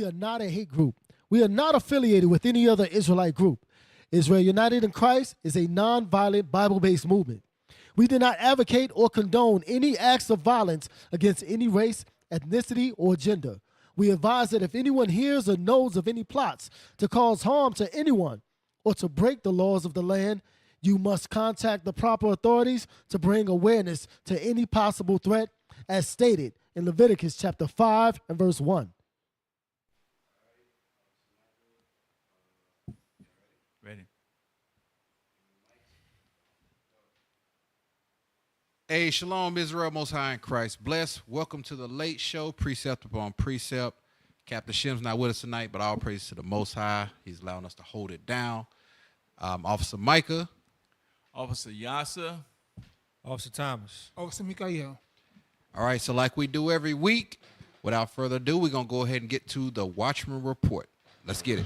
we are not a hate group. We are not affiliated with any other Israelite group. Israel United in Christ is a non-violent Bible-based movement. We do not advocate or condone any acts of violence against any race, ethnicity, or gender. We advise that if anyone hears or knows of any plots to cause harm to anyone or to break the laws of the land, you must contact the proper authorities to bring awareness to any possible threat, as stated in Leviticus chapter 5 and verse 1. Ready. Hey, shalom, Israel, Most High in Christ. Bless. Welcome to the late show, Precept upon Precept. Captain Shim's not with us tonight, but all praise to the Most High. He's allowing us to hold it down. Officer Micah. Officer Yasser. Officer Thomas. Officer Mikael. All right, so like we do every week, without further ado, we're going to go ahead and get to the Watchman Report. Let's get it.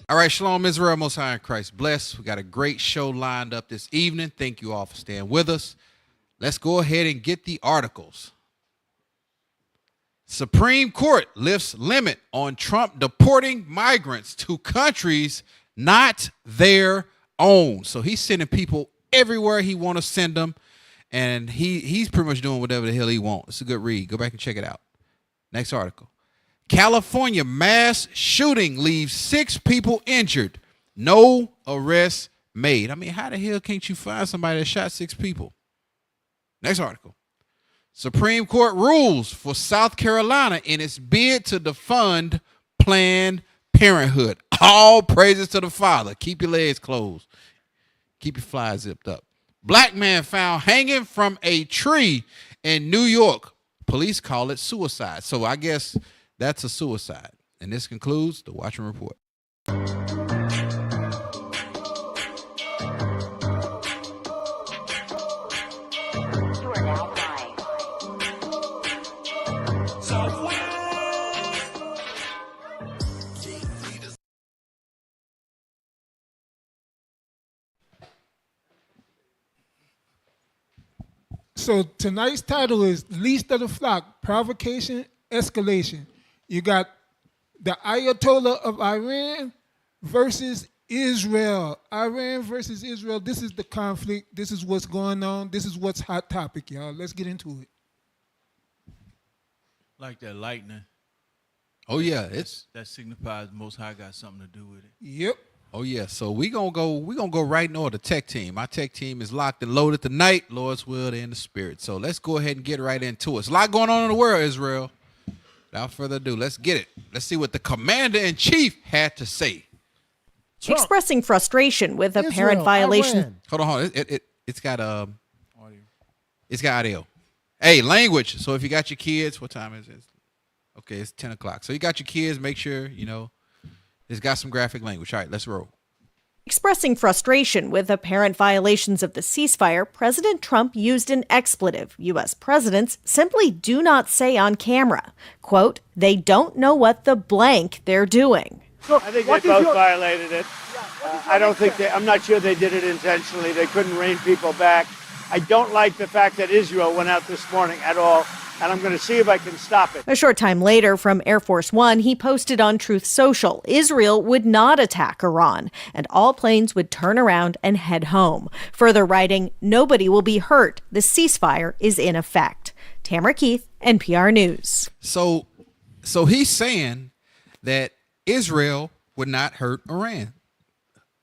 All right, shalom, Israel, Most High in Christ. Bless. We got a great show lined up this evening. Thank you all for staying with us. Let's go ahead and get the articles. Supreme Court lifts limit on Trump deporting migrants to countries not their own. So he's sending people everywhere he want to send them, and he's pretty much doing whatever the hell he wants. It's a good read. Go back and check it out. Next article. California mass shooting leaves 6 people injured. No arrests made. I mean, how the hell can't you find somebody that shot 6 people? Next article. Supreme Court rules for South Carolina in its bid to defund Planned Parenthood. All praises to the Father. Keep your legs closed. Keep your flies zipped up. Black man found hanging from a tree in New York. Police call it suicide. So I guess that's a suicide. And this concludes the Watchman Report. So tonight's title is Least of the Flock, Provocation, Escalation. You got the Ayatollah of Iran versus Israel. Iran versus Israel. This is the conflict. This is what's going on. This is what's hot topic, y'all. Let's get into it. Like that lightning. Oh, yeah. That signifies the Most High got something to do with it. Yep. Oh yeah, so we're gonna go right in order. Tech team. My tech team is locked and loaded tonight. Lord's will and the spirit. So let's go ahead and get right into it. There's a lot going on in the world, Israel. Without further ado, let's get it. Let's see what the commander-in-chief had to say. Trump. Expressing frustration with apparent Israel, violation. Iran. Hold on. It's got audio. It's got audio. Hey, language. So if you got your kids, what time is it? Okay, it's 10 o'clock. So you got your kids, make sure, it's got some graphic language. All right, let's roll. Expressing frustration with apparent violations of the ceasefire, President Trump used an expletive U.S. presidents simply do not say on camera. Quote, they don't know what the blank they're doing. I think they both violated it. I don't think I'm not sure they did it intentionally. They couldn't rein people back. I don't like the fact that Israel went out this morning at all, and I'm going to see if I can stop it. A short time later, from Air Force One, he posted on Truth Social, Israel would not attack Iran, and all planes would turn around and head home. Further writing, nobody will be hurt. The ceasefire is in effect. Tamara Keith, NPR News. So he's saying that Israel would not hurt Iran.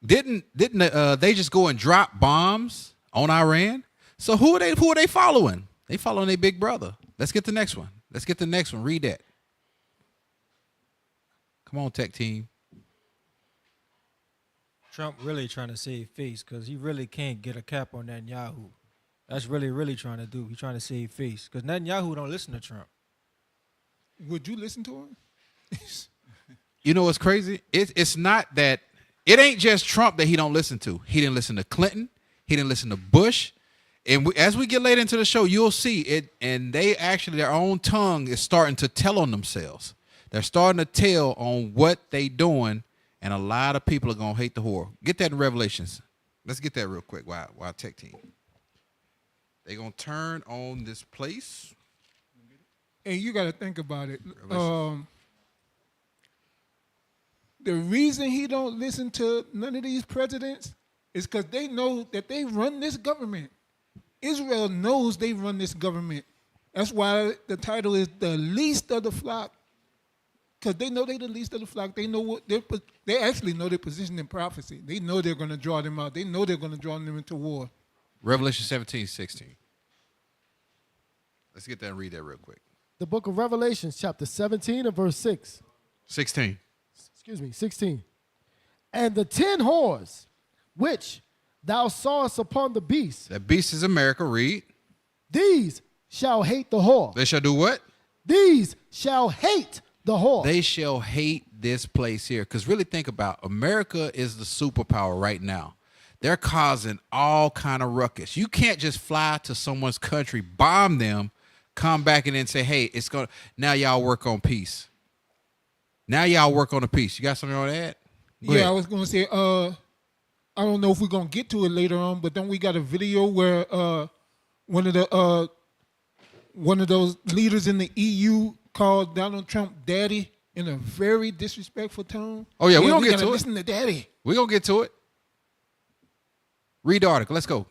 Didn't they just go and drop bombs on Iran? So who are they following? They following their big brother. Let's get the next one. Read that. Come on, tech team. Trump really trying to save face because he really can't get a cap on Netanyahu. That's really trying to do. He's trying to save face because Netanyahu don't listen to Trump. Would you listen to him? You know what's crazy? It's not that. It ain't just Trump that he don't listen to. He didn't listen to Clinton. He didn't listen to Bush. And as we get later into the show, you'll see it, and they actually, their own tongue is starting to tell on themselves. They're starting to tell on what they doing, and a lot of people are going to hate the whore. Get that in Revelations. Let's get that real quick while tech team. They're going to turn on this place. And you got to think about it. Revelations. The reason he don't listen to none of these presidents is because they know that they run this government. Israel knows they run this government. That's why the title is the least of the flock. Because they know they're the least of the flock. They know they actually know their position in prophecy. They know they're going to draw them out. They know they're going to draw them into war. Revelation 17:16. Let's get that and read that real quick. The book of Revelation, chapter 17 and verse 6. 16. 16. And the 10 whores, which thou sawest upon the beast, That beast is America. Read. these shall hate the whore. They shall do what? These shall hate the whore. They shall hate this place here. Because really think about America is the superpower right now. They're causing all kind of ruckus. You can't just fly to someone's country, bomb them, come back and then say, hey, it's going to, now y'all work on peace. Now y'all work on the peace. You got something on that? Go ahead. I was going to say, I don't know if we're going to get to it later on, but then we got a video where one of those leaders in the EU called Donald Trump daddy in a very disrespectful tone. Oh, yeah, we're going to get gotta to it. listen to daddy. We're going to get to it. Read the article. Let's go.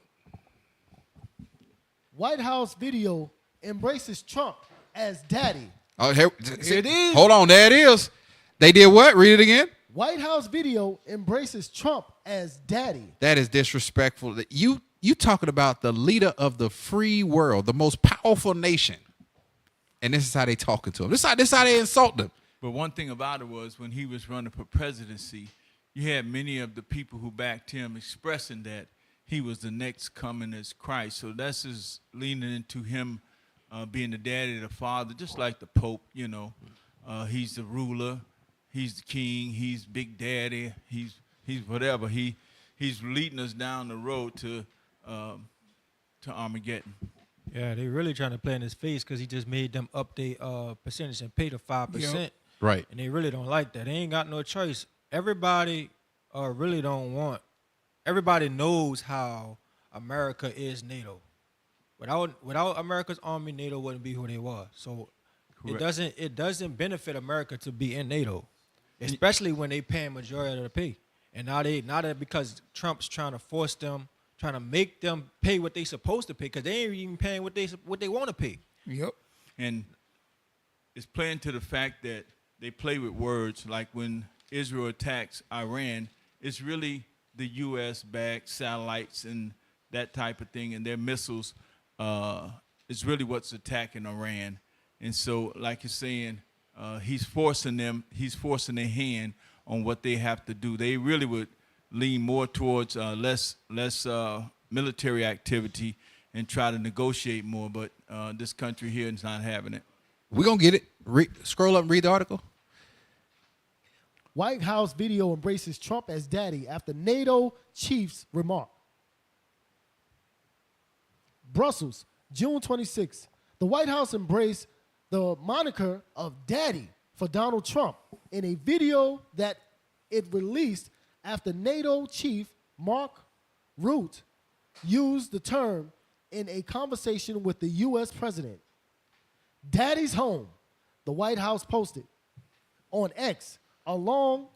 White House video embraces Trump as daddy. Oh, here it is. Hold on. There it is. They did what? Read it again. White House video embraces Trump as daddy. That is disrespectful. You talking about the leader of the free world, the most powerful nation. And this is how they talking to him. This is how they insult him. But one thing about it was when he was running for presidency, you had many of the people who backed him expressing that he was the next coming as Christ. So that's just leaning into him being the daddy, the father, just like the Pope, you know. He's the ruler. He's the king. He's Big Daddy. He's whatever. He's leading us down the road to Armageddon. Yeah, they really trying to play in his face because he just made them up their percentage and pay the 5%. Yep. Right. And they really don't like that. They ain't got no choice. Everybody really don't want. Everybody knows how America is NATO. Without America's army, NATO wouldn't be who they were. So Correct. it doesn't benefit America to be in NATO, especially when they paying majority of the pay. And now that because Trump's trying to force them, trying to make them pay what they supposed to pay, because they ain't even paying what they want to pay. Yep. And it's playing to the fact that they play with words. Like when Israel attacks Iran, it's really the U.S.-backed satellites and that type of thing, and their missiles is really what's attacking Iran. And so, like you're saying, he's forcing their hand on what they have to do. They really would lean more towards less military activity and try to negotiate more. But this country here is not having it. We're going to get it. Scroll up and read the article. White House video embraces Trump as daddy after NATO chief's remark. Brussels, June 26. The White House embraced the moniker of daddy for Donald Trump in a video that it released after NATO chief Mark Rutte used the term in a conversation with the U.S. president. Daddy's home, the White House posted on X, along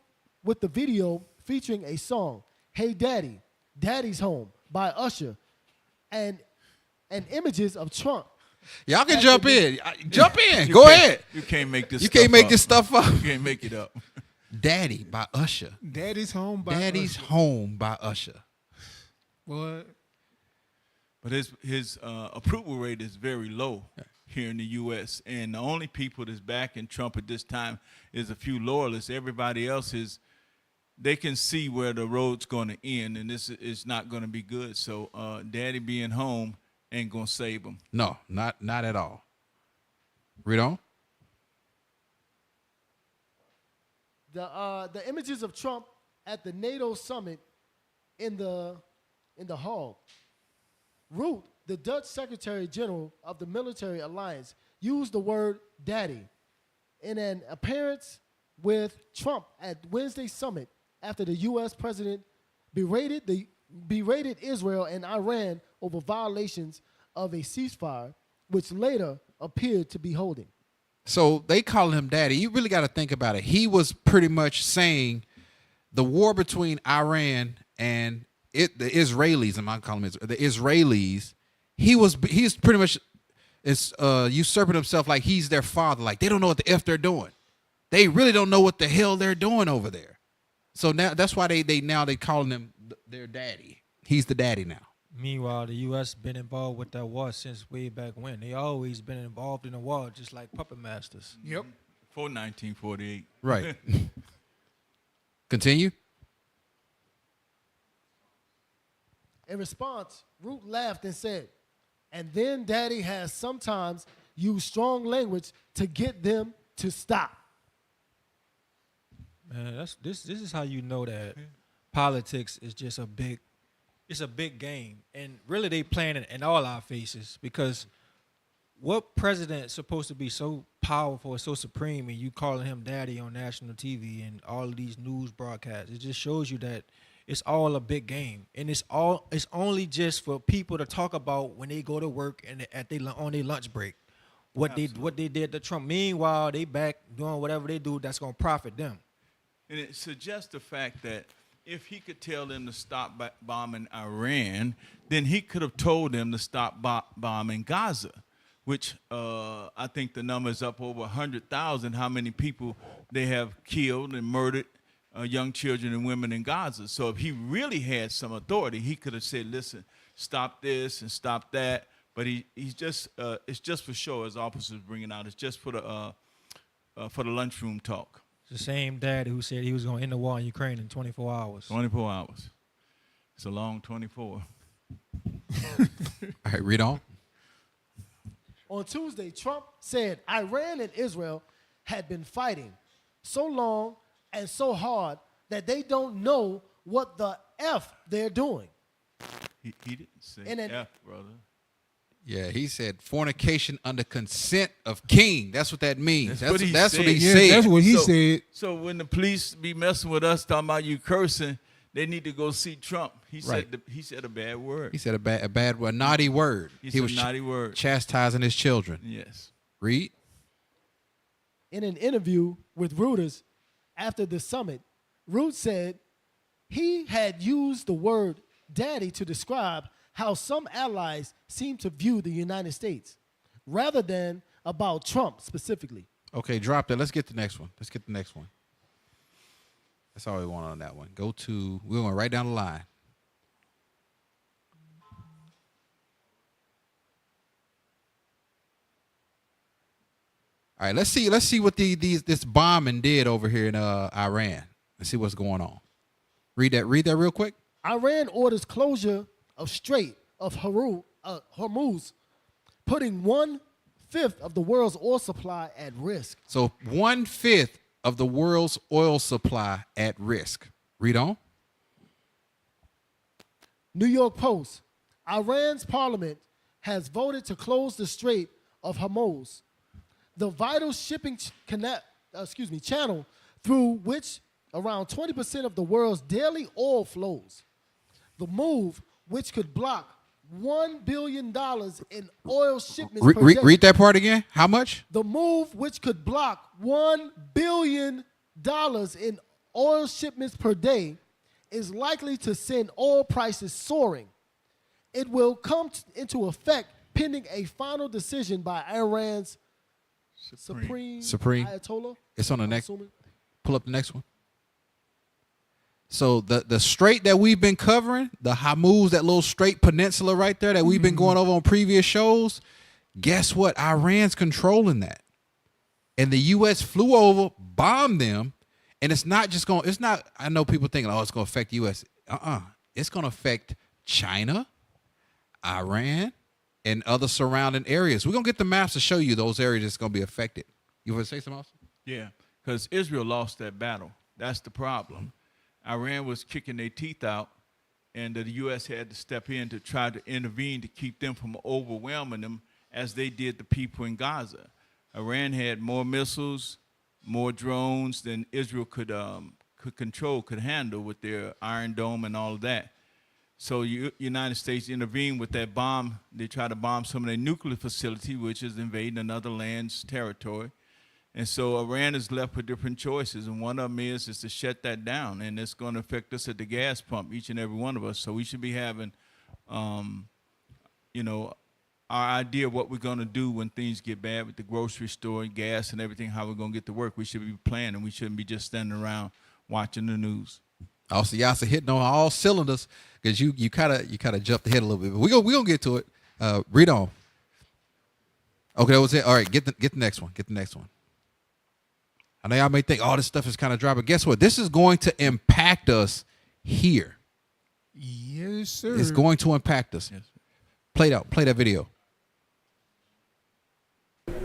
with the video featuring a song, Hey Daddy, Daddy's Home by Usher, and images of Trump. Y'all can jump in. Jump in. You Go can't- ahead. You can't make this. You stuff can't make up. this stuff up. You can't make it up. Daddy by Usher. Daddy's home by Daddy's Usher. Home by Usher. What? But his approval rate is very low here in the U.S. And the only people that's backing Trump at this time is a few loyalists. Everybody else they can see where the road's going to end, and this is not going to be good. So Daddy being home ain't going to save him. No, not at all. Read on. The images of Trump at the NATO summit in the hall. Rutte the Dutch Secretary General of the Military Alliance used the word daddy in an appearance with Trump at Wednesday's summit after the U.S. president berated Israel and Iran over violations of a ceasefire, which later appeared to be holding. So they call him daddy. You really got to think about it. He was pretty much saying the war between Iran and the Israelis, I'm not calling them the Israelis. He's pretty much usurping himself like he's their father. Like they don't know what the F they're doing. They really don't know what the hell they're doing over there. So now that's why they calling him their daddy. He's the daddy now. Meanwhile, the U.S. been involved with that war since way back when. They always been involved in the war, just like puppet masters. Yep. For 1948. Right. Continue. In response, Root laughed and said, and then daddy has sometimes used strong language to get them to stop. Man, this is how you know that politics is just a big game. And really they playing it in all our faces, because what president is supposed to be so powerful and so supreme, and you calling him daddy on national TV and all of these news broadcasts? It just shows you that it's all a big game, and it's only just for people to talk about when they go to work and on their lunch break, what they did to Trump. Meanwhile, they back doing whatever they do that's gonna profit them. And it suggests the fact that if he could tell them to stop bombing Iran, then he could have told them to stop bombing Gaza, which I think the number is up over 100,000, how many people they have killed and murdered, young children and women in Gaza. So if he really had some authority, he could have said, listen, stop this and stop that. But he's just, it's just for show, as officers bringing out. It's just for the lunchroom talk. It's the same daddy who said he was going to end the war in Ukraine in 24 hours. 24 hours. It's a long 24. All right, read on. On Tuesday, Trump said Iran and Israel had been fighting so long and so hard that they don't know what the F they're doing. He didn't say F, brother. Yeah, he said fornication under consent of king. That's what that means. That's what he Yeah, said. that's what he said. So when the police be messing with us, talking about you cursing, they need to go see Trump. He said a bad word. He said a naughty word. He said a naughty word. Chastising his children. Yes. Read. In an interview with Reuters after the summit, Root said he had used the word daddy to describe how some allies seem to view the United States, rather than about Trump specifically. Okay, drop that. Let's get the next one. That's all we want on that one. We're going right down the line. All right, let's see what this bombing did over here in Iran. Let's see what's going on. Read that real quick. Iran orders closure of Strait of Hormuz, putting 1/5 of the world's oil supply at risk. So 1/5 of the world's oil supply at risk. Read on. New York Post. Iran's parliament has voted to close the Strait of Hormuz, the vital shipping channel through which around 20% of the world's daily oil flows. The move, which could block $1 billion in oil shipments per day. Read that part again. How much? The move, which could block $1 billion in oil shipments per day, is likely to send oil prices soaring. It will come into effect pending a final decision by Iran's Supreme Ayatollah. It's on the next. Assuming. Pull up the next one. So the strait that we've been covering, the Hormuz, that little strait peninsula right there that we've been going over on previous shows, guess what? Iran's controlling that. And the U.S. flew over, bombed them, and it's not, I know people thinking, oh, it's going to affect the U.S. It's going to affect China, Iran, and other surrounding areas. We're going to get the maps to show you those areas that's going to be affected. You want to say something else? Yeah, because Israel lost that battle. That's the problem. Iran was kicking their teeth out and the U.S. had to step in to try to intervene to keep them from overwhelming them as they did the people in Gaza. Iran had more missiles, more drones than Israel could control, could handle with their Iron Dome and all of that. So United States intervened with that bomb. They tried to bomb some of their nuclear facility, which is invading another land's territory. And so Iran is left with different choices, and one of them is to shut that down, and it's going to affect us at the gas pump, each and every one of us. So we should be having, you know, our idea of what we're going to do when things get bad with the grocery store and gas and everything, how we're going to get to work. We should be planning. We shouldn't be just standing around watching the news. Also, y'all hitting on all cylinders because you kind of jumped ahead a little bit. But we gonna get to it. Read on. Okay, that was it. All right, get the next one. Get the next one. I know y'all may think, oh, this stuff is kind of dry, but guess what? This is going to impact us here. Yes, sir. It's going to impact us. Yes. Play that video.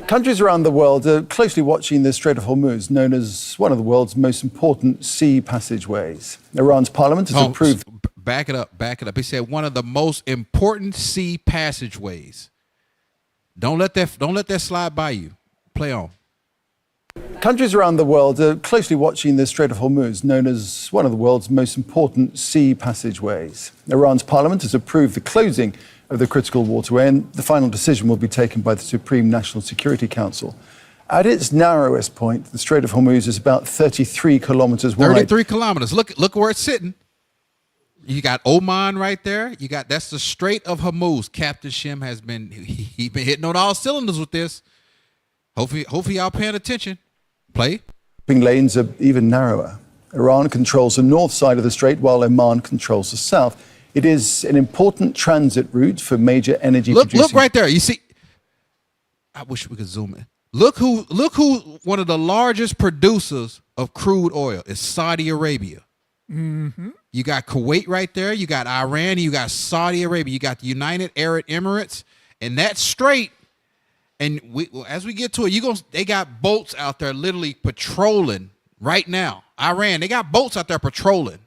Countries around the world are closely watching the Strait of Hormuz, known as one of the world's most important sea passageways. Iran's parliament has approved. Back it up. He said one of the most important sea passageways. Don't let that slide by you. Play on. Countries around the world are closely watching the Strait of Hormuz, known as one of the world's most important sea passageways. Iran's parliament has approved the closing of the critical waterway, and the final decision will be taken by the Supreme National Security Council. At its narrowest point, the Strait of Hormuz is about 33 kilometers wide. 33 kilometers. Look where it's sitting. You got Oman right there. That's the Strait of Hormuz. Captain Shim has been hitting on all cylinders with this. Hopefully y'all paying attention. Play. Lanes are even narrower. Iran controls the north side of the strait, while Oman controls the south. It is an important transit route for major energy producing. Look right there. You see, I wish we could zoom in. Look who one of the largest producers of crude oil is Saudi Arabia. Mm-hmm. You got Kuwait right there. You got Iran. You got Saudi Arabia. You got the United Arab Emirates. And that strait, and as we get to it, they got boats out there literally patrolling right now. Iran, they got boats out there patrolling.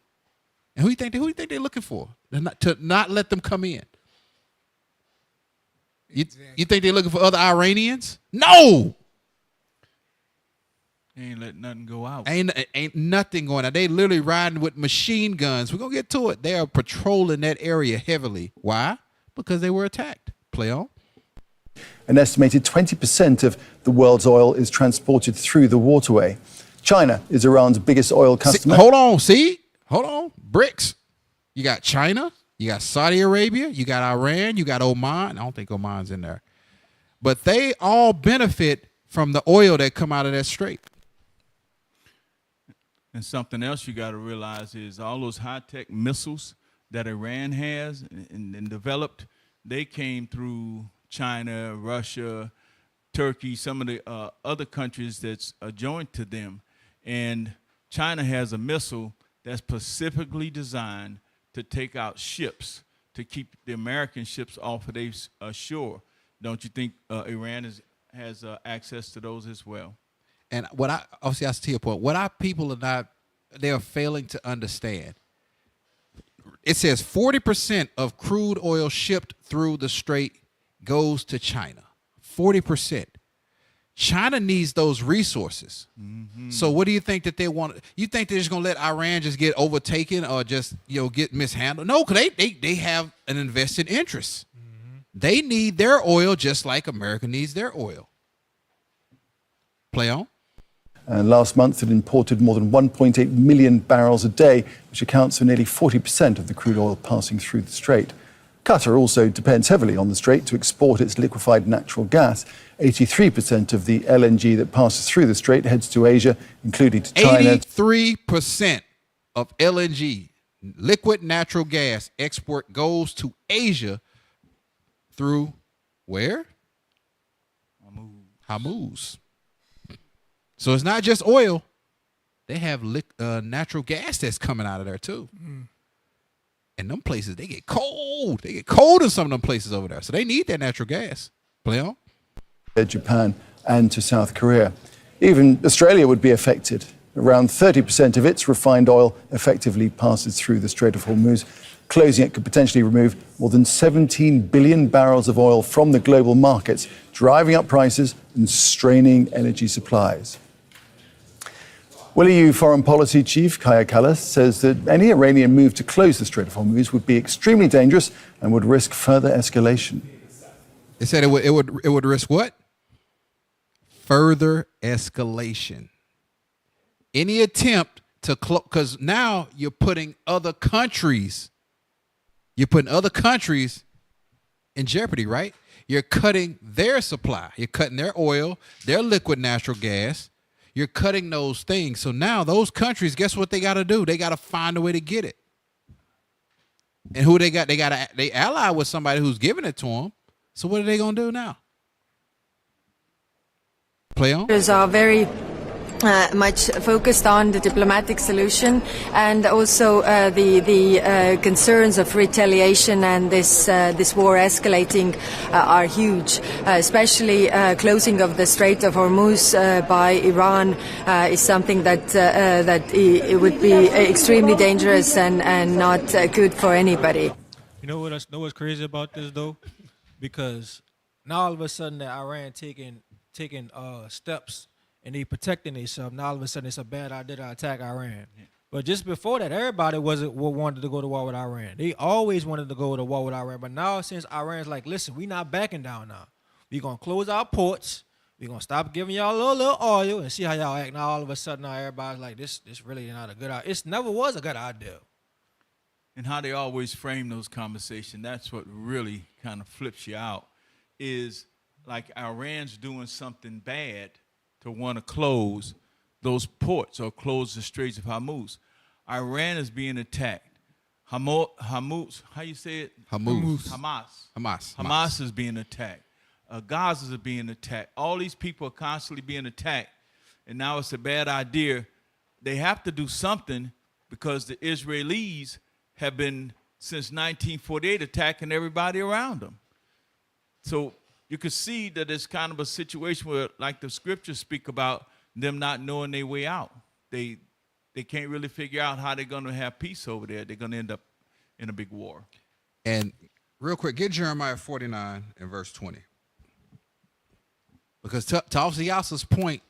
And who do you think they're looking for? To not let them come in. You think they're looking for other Iranians? No. They ain't letting nothing go out. Ain't nothing going out. They literally riding with machine guns. We're going to get to it. They are patrolling that area heavily. Why? Because they were attacked. Play on. An estimated 20% of the world's oil is transported through the waterway. China is Iran's biggest oil customer. Hold on. BRICS. You got China, you got Saudi Arabia, you got Iran, you got Oman. I don't think Oman's in there. But they all benefit from the oil that come out of that strait. And something else you got to realize is all those high-tech missiles that Iran has and developed, they came through China, Russia, Turkey, some of the other countries that's joined to them. And China has a missile that's specifically designed to take out ships, to keep the American ships off of their shore. Don't you think Iran has access to those as well? And obviously I see your point. What our people they are failing to understand. It says 40% of crude oil shipped through the strait goes to China. 40%. China needs those resources. Mm-hmm. So what do you think that they want? You think they're just going to let Iran just get overtaken or just, get mishandled? No, because they have an invested interest. Mm-hmm. They need their oil just like America needs their oil. Play on. And last month, it imported more than 1.8 million barrels a day, which accounts for nearly 40% of the crude oil passing through the strait. Qatar also depends heavily on the strait to export its liquefied natural gas. 83% of the LNG that passes through the strait heads to Asia, including to China. 83% of LNG, liquid natural gas export, goes to Asia through where? Hormuz. So it's not just oil. They have natural gas that's coming out of there too. Mm. And them places, they get cold. They get cold in some of them places over there. So they need that natural gas. Play on. Japan and to South Korea. Even Australia would be affected. Around 30% of its refined oil effectively passes through the Strait of Hormuz. Closing it could potentially remove more than 17 billion barrels of oil from the global markets, driving up prices and straining energy supplies. Well, EU Foreign Policy Chief Kaja Kallas says that any Iranian move to close the Strait of Hormuz would be extremely dangerous and would risk further escalation. They said it would risk what? Further escalation. Any attempt to close, because now you're putting other countries in jeopardy, right? You're cutting their supply. You're cutting their oil, their liquid natural gas. You're cutting those things. So now those countries, guess what they got to do? They got to find a way to get it. And who they got? They ally with somebody who's giving it to them. So what are they going to do now? Play on? Are very much focused on the diplomatic solution and also the concerns of retaliation and this war escalating are huge. Especially closing of the Strait of Hormuz by Iran is something that it would be extremely dangerous and not good for anybody. You know what's crazy about this though? Because now all of a sudden that Iran taking steps and they protecting themselves. Now all of a sudden it's a bad idea to attack Iran. Yeah. But just before that, everybody wanted to go to war with Iran. They always wanted to go to war with Iran. But now since Iran's like, listen, we not backing down now. We're going to close our ports. We're going to stop giving y'all a little oil and see how y'all act. Now all of a sudden now everybody's like, this really not a good idea. It never was a good idea. And how they always frame those conversations, that's what really kind of flips you out, is like Iran's doing something bad to want to close those ports or close the Straits of Hormuz. Iran is being attacked. Hamas, how you say it? Hamas is being attacked. Gaza is being attacked. All these people are constantly being attacked, and now it's a bad idea. They have to do something because the Israelis have been, since 1948, attacking everybody around them. So you can see that it's kind of a situation where, like the scriptures speak about, them not knowing their way out. They can't really figure out how they're going to have peace over there. They're going to end up in a big war. And real quick, get Jeremiah 49 and verse 20. Because to Alciasa's point,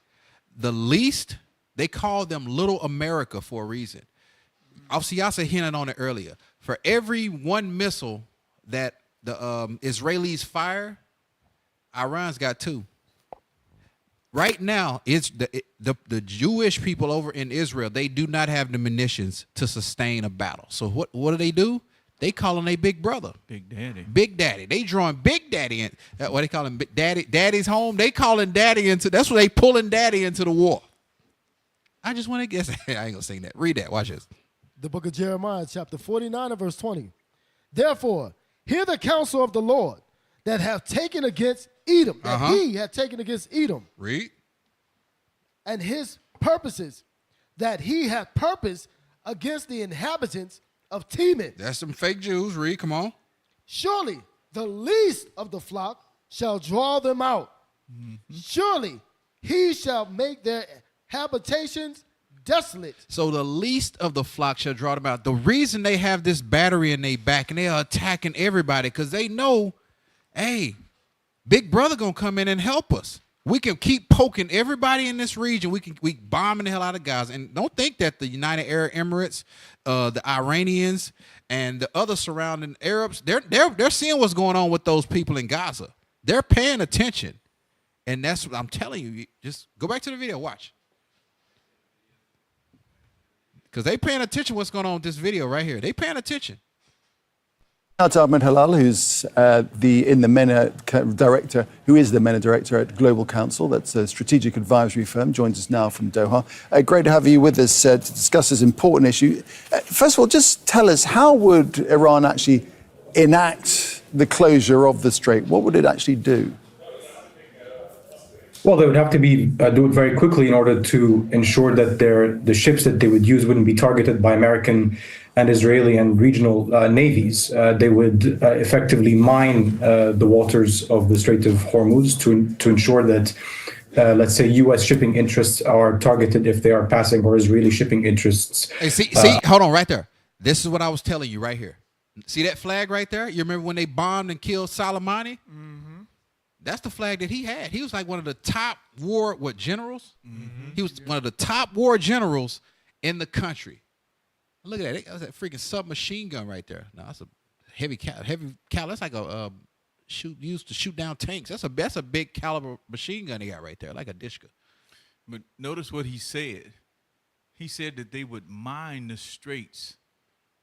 the least, they call them Little America for a reason. Alciasa hinted on it earlier. For every one missile that the Israelis fire, Iran's got two. Right now, it's the Jewish people over in Israel. They do not have the munitions to sustain a battle. So what do? They calling a big brother, Big Daddy. Big Daddy. They drawing Big Daddy in. What they call him, Daddy? Daddy's home. They calling Daddy into. That's what they pulling Daddy into the war. I just want to guess. I ain't gonna sing that. Read that. Watch this. The book of Jeremiah, chapter 49 and verse 20. Therefore, hear the counsel of the Lord that have taken against Edom, that he had taken against Edom. Read. And his purposes that he had purposed against the inhabitants of Teman. That's some fake Jews. Read, come on. Surely the least of the flock shall draw them out. Mm-hmm. Surely he shall make their habitations desolate. So the least of the flock shall draw them out. The reason they have this battery in their back and they are attacking everybody because they know, hey, Big Brother gonna come in and help us. We can keep poking everybody in this region. We bombing the hell out of Gaza. And don't think that the United Arab Emirates, the Iranians, and the other surrounding Arabs, they're seeing what's going on with those people in Gaza. They're paying attention. And that's what I'm telling you. Just go back to the video, watch. Because they paying attention to what's going on with this video right here. They paying attention. Now to Ahmed Halal, who's the MENA director, who is the MENA director at Global Counsel, that's a strategic advisory firm, joins us now from Doha. Great to have you with us to discuss this important issue. First of all, just tell us, how would Iran actually enact the closure of the strait? What would it actually do? Well, they would have to do it very quickly in order to ensure that the ships that they would use wouldn't be targeted by American and Israeli and regional navies. They would effectively mine the waters of the Strait of Hormuz to ensure that, let's say, U.S. shipping interests are targeted if they are passing, or Israeli shipping interests. Hey, see, hold on right there. This is what I was telling you right here. See that flag right there? You remember when they bombed and killed Soleimani? Mm-hmm. That's the flag that he had. He was like one of the top generals? Mm-hmm. He was one of the top war generals in the country. Look at that. That was that freaking submachine gun right there. No, that's a heavy caliber. That's like a used to shoot down tanks. That's a big caliber machine gun he got right there, like a Dishka. But notice what he said. He said that they would mine the straits.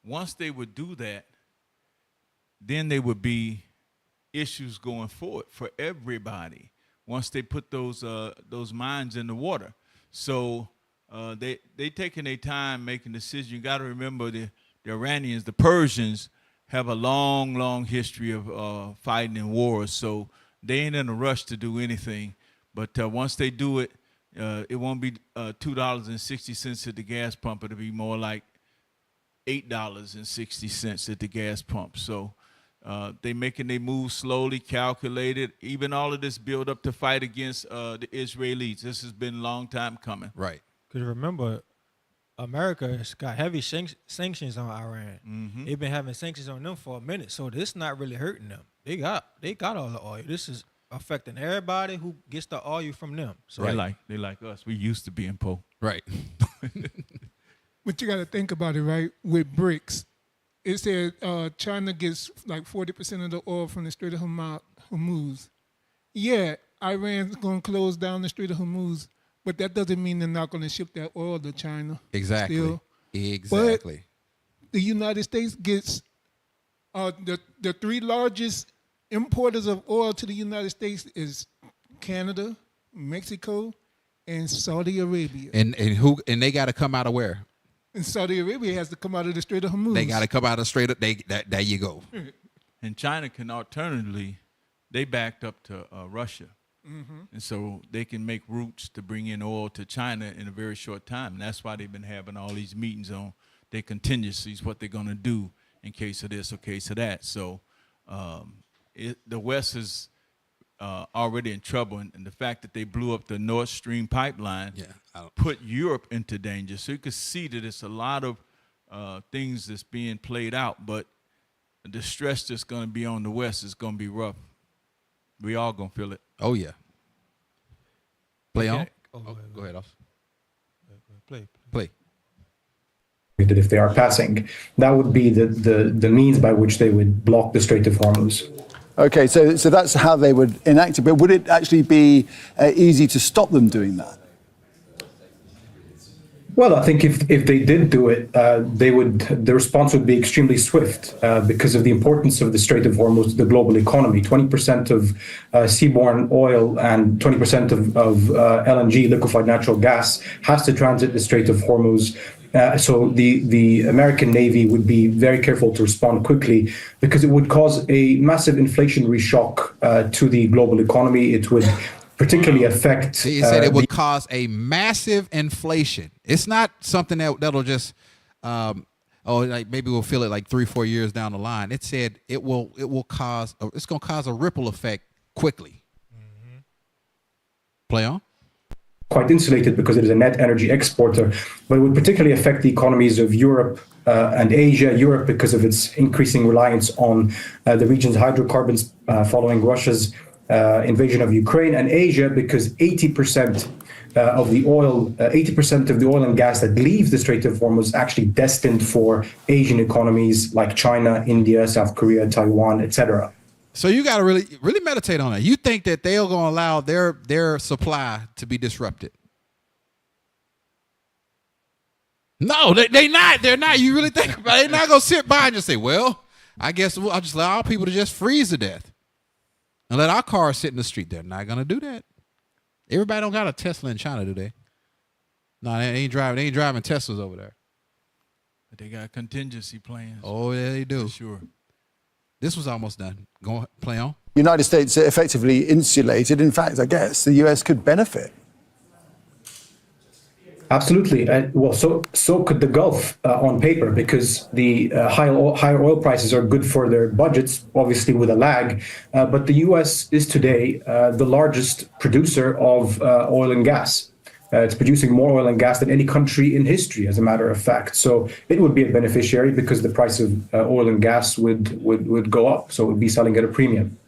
Once they would do that, then there would be issues going forward for everybody once they put those mines in the water. So they taking their time making decisions. You got to remember the Iranians, the Persians have a long history of fighting in wars. So they ain't in a rush to do anything. But once they do it, it won't be $2.60 at the gas pump. It'll be more like $8.60 at the gas pump. So they making their moves slowly, calculated. Even all of this build up to fight against the Israelis. This has been a long time coming. Right. Because remember, America has got heavy sanctions on Iran. Mm-hmm. They've been having sanctions on them for a minute, so this not really hurting them. They got all the oil. This is affecting everybody who gets the oil from them. So they like us. We used to be in Poe. Right. But you got to think about it, right? With BRICS, it said China gets like 40% of the oil from the Strait of Hormuz. Yeah, Iran's going to close down the Strait of Hormuz, but that doesn't mean they're not going to ship that oil to China. Exactly. Still. Exactly. But the United States gets the three largest importers of oil to the United States is Canada, Mexico, and Saudi Arabia. And they got to come out of where? And Saudi Arabia has to come out of the Strait of Hormuz. They got to come out of the Strait of there you go. And China can alternatively, they backed up to Russia. Mm-hmm. And so they can make routes to bring in oil to China in a very short time. And that's why they've been having all these meetings on their contingencies, what they're going to do in case of this or case of that. So the West is already in trouble. And the fact that they blew up the Nord Stream pipeline put Europe into danger. So you can see that it's a lot of things that's being played out. But the stress that's going to be on the West is going to be rough. We all going to feel it. Oh, yeah. Play on? Go ahead. Play. That if they are passing, that would be the means by which they would block the Strait of Hormuz. Okay, so that's how they would enact it. But would it actually be easy to stop them doing that? Well, I think if they did do it, the response would be extremely swift because of the importance of the Strait of Hormuz to the global economy. 20% of seaborne oil and 20% of LNG, liquefied natural gas, has to transit the Strait of Hormuz. So the American Navy would be very careful to respond quickly because it would cause a massive inflationary shock to the global economy. It would particularly affect. He said it would cause a massive inflation. It's not something that'll just, like maybe we'll feel it like 3-4 years down the line. It said it's going to cause a ripple effect quickly. Mm-hmm. Play on. Quite insulated because it is a net energy exporter, but it would particularly affect the economies of Europe and Asia. Europe because of its increasing reliance on the region's hydrocarbons following Russia's invasion of Ukraine, and Asia because 80% of the oil and gas that leaves the Strait of Hormuz is actually destined for Asian economies like China, India, South Korea, Taiwan, etc. So you got to really meditate on that. You think that they're going to allow their supply to be disrupted? No, they're not. They're not. You really think about it? They're not going to sit by and just say, well, I guess I'll just allow people to just freeze to death and let our cars sit in the street. They're not going to do that. Everybody don't got a Tesla in China, do they? No, they ain't driving Teslas over there. But they got contingency plans. Oh, yeah, they do. For sure. This was almost done. Go play on. United States are effectively insulated. In fact, I guess the US could benefit. Absolutely. Well, so could the Gulf on paper, because the higher oil prices are good for their budgets, obviously with a lag. But the U.S. is today the largest producer of oil and gas. It's producing more oil and gas than any country in history, as a matter of fact. So it would be a beneficiary because the price of oil and gas would go up. So it would be selling at a premium.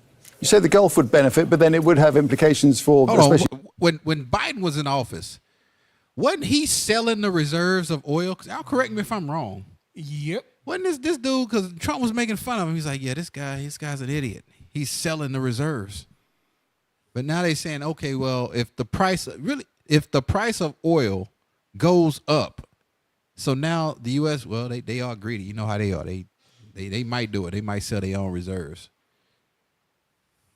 You say the Gulf would benefit, but then it would have implications for... Hold on. When Biden was in office, wasn't he selling the reserves of oil? Because y'all correct me if I'm wrong. Yep. Wasn't this dude, because Trump was making fun of him. He's like, yeah, this guy's an idiot. He's selling the reserves. But now they're saying, okay, well, if the price of oil goes up, so now the U.S., well, they are greedy. You know how they are. They might do it. They might sell their own reserves.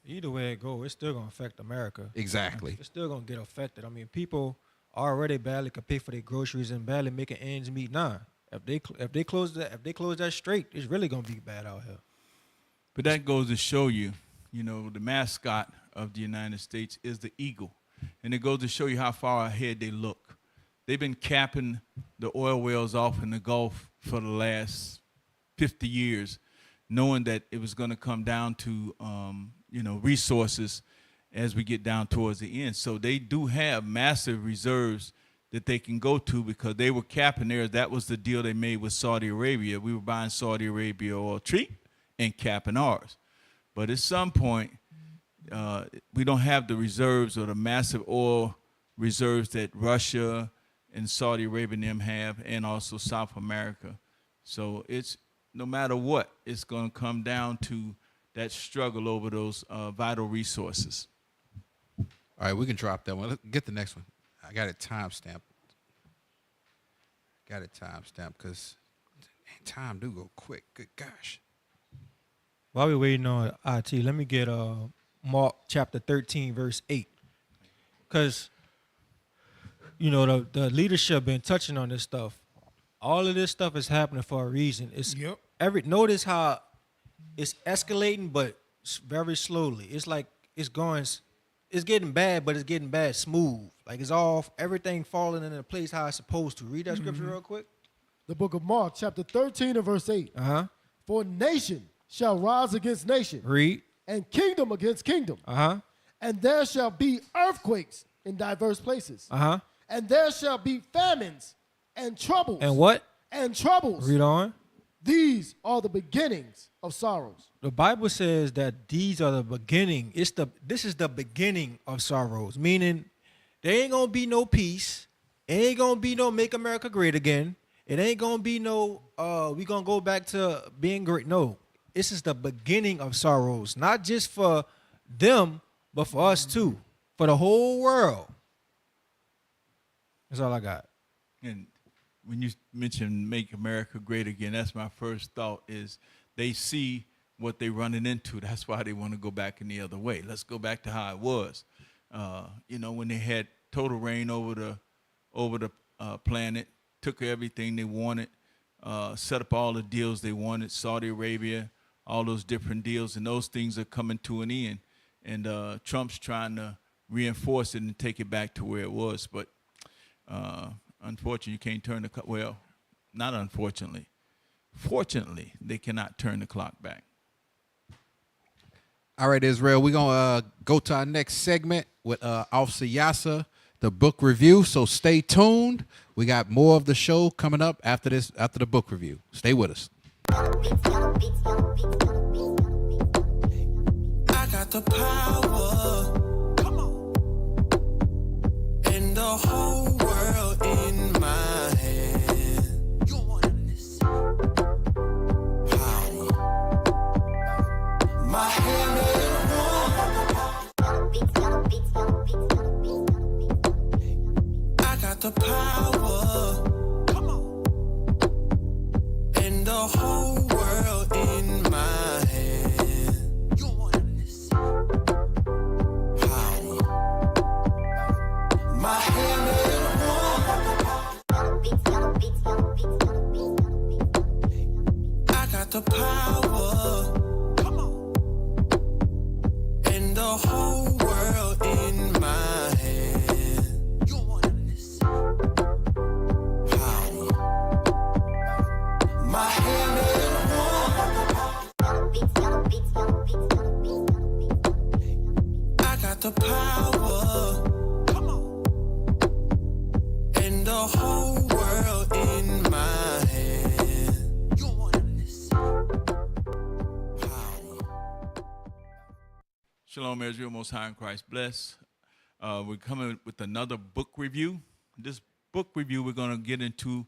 Either way it goes, it's still going to affect America. Exactly. It's still going to get affected. I mean, people already barely can pay for their groceries and barely making ends meet now. If they close that strait, it's really going to be bad out here. But that goes to show you, the mascot of the United States is the eagle. And it goes to show you how far ahead they look. They've been capping the oil wells off in the Gulf for the last 50 years, knowing that it was going to come down to, resources as we get down towards the end. So they do have massive reserves that they can go to because they were capping theirs. That was the deal they made with Saudi Arabia. We were buying Saudi Arabia oil cheap and capping ours. But at some point, we don't have the reserves or the massive oil reserves that Russia and Saudi Arabia and them have, and also South America. So it's, no matter what, it's going to come down to that struggle over those vital resources. All right, we can drop that one. Let's get the next one. I got it timestamped. Because time do go quick. Good gosh. While we're waiting on IT, let me get Mark chapter 13, verse 8. Because, the leadership been touching on this stuff. All of this stuff is happening for a reason. Notice how it's escalating, but very slowly. It's like it's getting bad, but it's getting bad smooth. Like it's all, everything falling into place how it's supposed to. Read that scripture real quick. The book of Mark, chapter 13 and verse 8. For nation shall rise against nation. Read. And kingdom against kingdom. And there shall be earthquakes in diverse places. And there shall be famines and troubles. And what? And troubles. Read on. These are the beginnings of sorrows. The Bible says that these are the beginning. This is the beginning of sorrows, meaning there ain't gonna be no peace. It ain't gonna be no make America great again. It ain't gonna be no we gonna go back to being great. No, this is the beginning of sorrows, not just for them, but for us too, for the whole world. That's all I got. And when you mention make America great again, that's my first thought is they see what they're running into. That's why they want to go back in the other way. Let's go back to how it was. When they had total reign over the planet, took everything they wanted, set up all the deals they wanted, Saudi Arabia, all those different deals, and those things are coming to an end. And Trump's trying to reinforce it and take it back to where it was. But unfortunately, you can't turn not unfortunately. Fortunately, they cannot turn the clock back. All right, Israel, we're going to go to our next segment with Officer Yasser, the book review. So stay tuned. We got more of the show coming up after the book review. Stay with us. I got the power. Come on. And the whole world in my hand. You want this? How? My hand is warm. I got the power. Come on. And the whole world in my hand. You want this? How? My hand is warm. I got the power. Come on. And the whole world in my hand. You want this? Shalom, Israel, Most High in Christ bless. We're coming with another book review. This book review we're going to get into,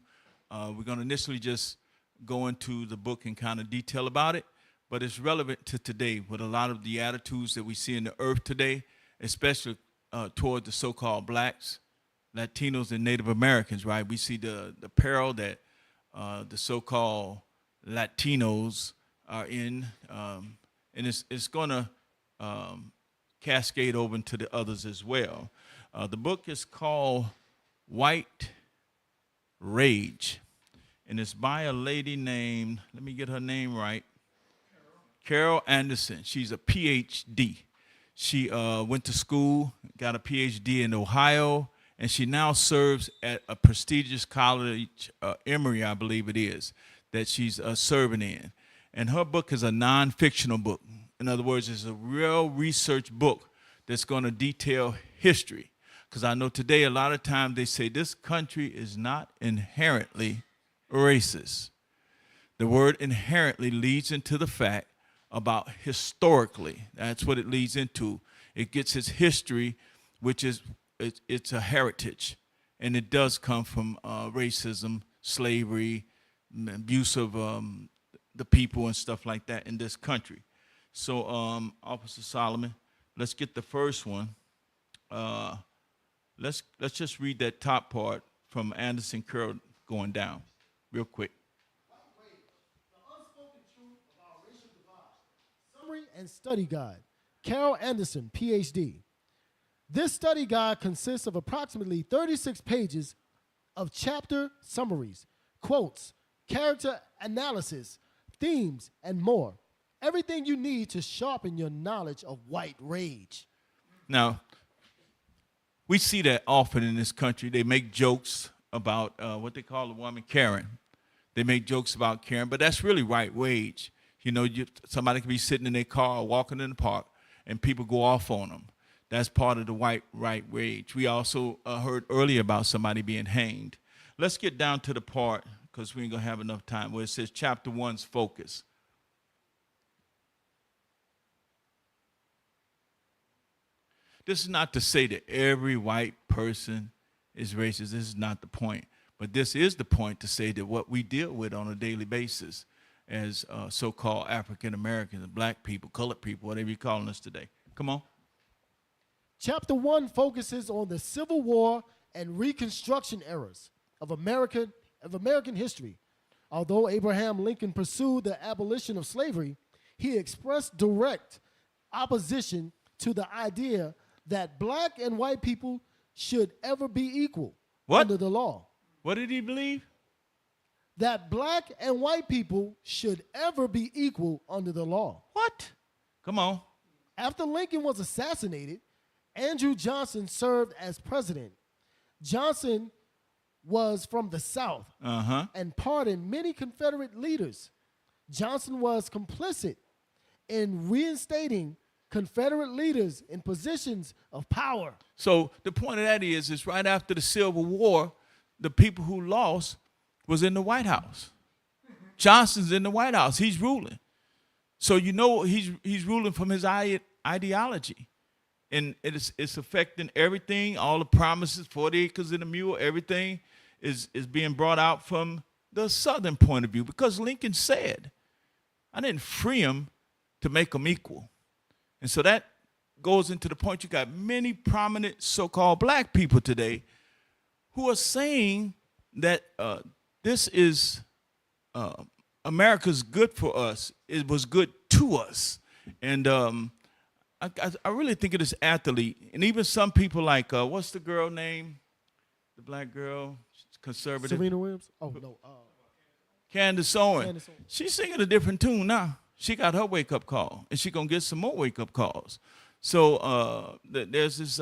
we're going to initially just go into the book and kind of detail about it, but it's relevant to today with a lot of the attitudes that we see in the earth today, especially toward the so-called blacks, Latinos, and Native Americans, right? We see the peril that the so-called Latinos are in, and it's going to cascade over into the others as well. The book is called White Rage, and it's by a lady named, let me get her name right, Carol Anderson. She's a PhD. She went to school, got a PhD in Ohio, and she now serves at a prestigious college, Emory, I believe it is, that she's serving in. And her book is a non-fictional book. In other words, it's a real research book that's going to detail history. Because I know today a lot of times they say this country is not inherently racist. The word inherently leads into the fact about historically. That's what it leads into. It gets its history, which is it's a heritage. And it does come from racism, slavery, abuse of the people and stuff like that in this country. So, Officer Solomon, let's get the first one. Let's just read that top part from Anderson Curl going down, real quick. The Unspoken Truth of Our Racial Divide. Summary and Study Guide. Carol Anderson, PhD. This study guide consists of approximately 36 pages of chapter summaries, quotes, character analysis, themes, and more. Everything you need to sharpen your knowledge of white rage. Now, we see that often in this country. They make jokes about what they call a woman Karen. They make jokes about Karen, but that's really white rage. You know, somebody can be sitting in their car or walking in the park, and people go off on them. That's part of the white rage. We also heard earlier about somebody being hanged. Let's get down to the part, because we ain't going to have enough time, where it says chapter 1's focus. This is not to say that every white person is racist. This is not the point. But this is the point to say that what we deal with on a daily basis as so-called African Americans, black people, colored people, whatever you're calling us today. Come on. Chapter 1 focuses on the Civil War and Reconstruction eras of American history. Although Abraham Lincoln pursued the abolition of slavery, he expressed direct opposition to the idea that black and white people should ever be equal under the law. What did he believe? That black and white people should ever be equal under the law. What? Come on. After Lincoln was assassinated, Andrew Johnson served as president. Johnson was from the South and pardoned many Confederate leaders. Johnson was complicit in reinstating Confederate leaders in positions of power. So the point of that is right after the Civil War, the people who lost was in the White House. Johnson's in the White House. He's ruling. So you know he's ruling from his ideology. And it's affecting everything, all the promises, 40 acres and a mule, everything is being brought out from the Southern point of view. Because Lincoln said, I didn't free them to make them equal. And so that goes into the point you got many prominent so-called black people today who are saying that this is America's good for us. It was good to us. And I really think of this athlete. And even some people like, what's the girl name? The black girl, conservative. Serena Williams? Oh, no. Candace Owens. She's singing a different tune now. She got her wake-up call, and she's going to get some more wake-up calls. So there's this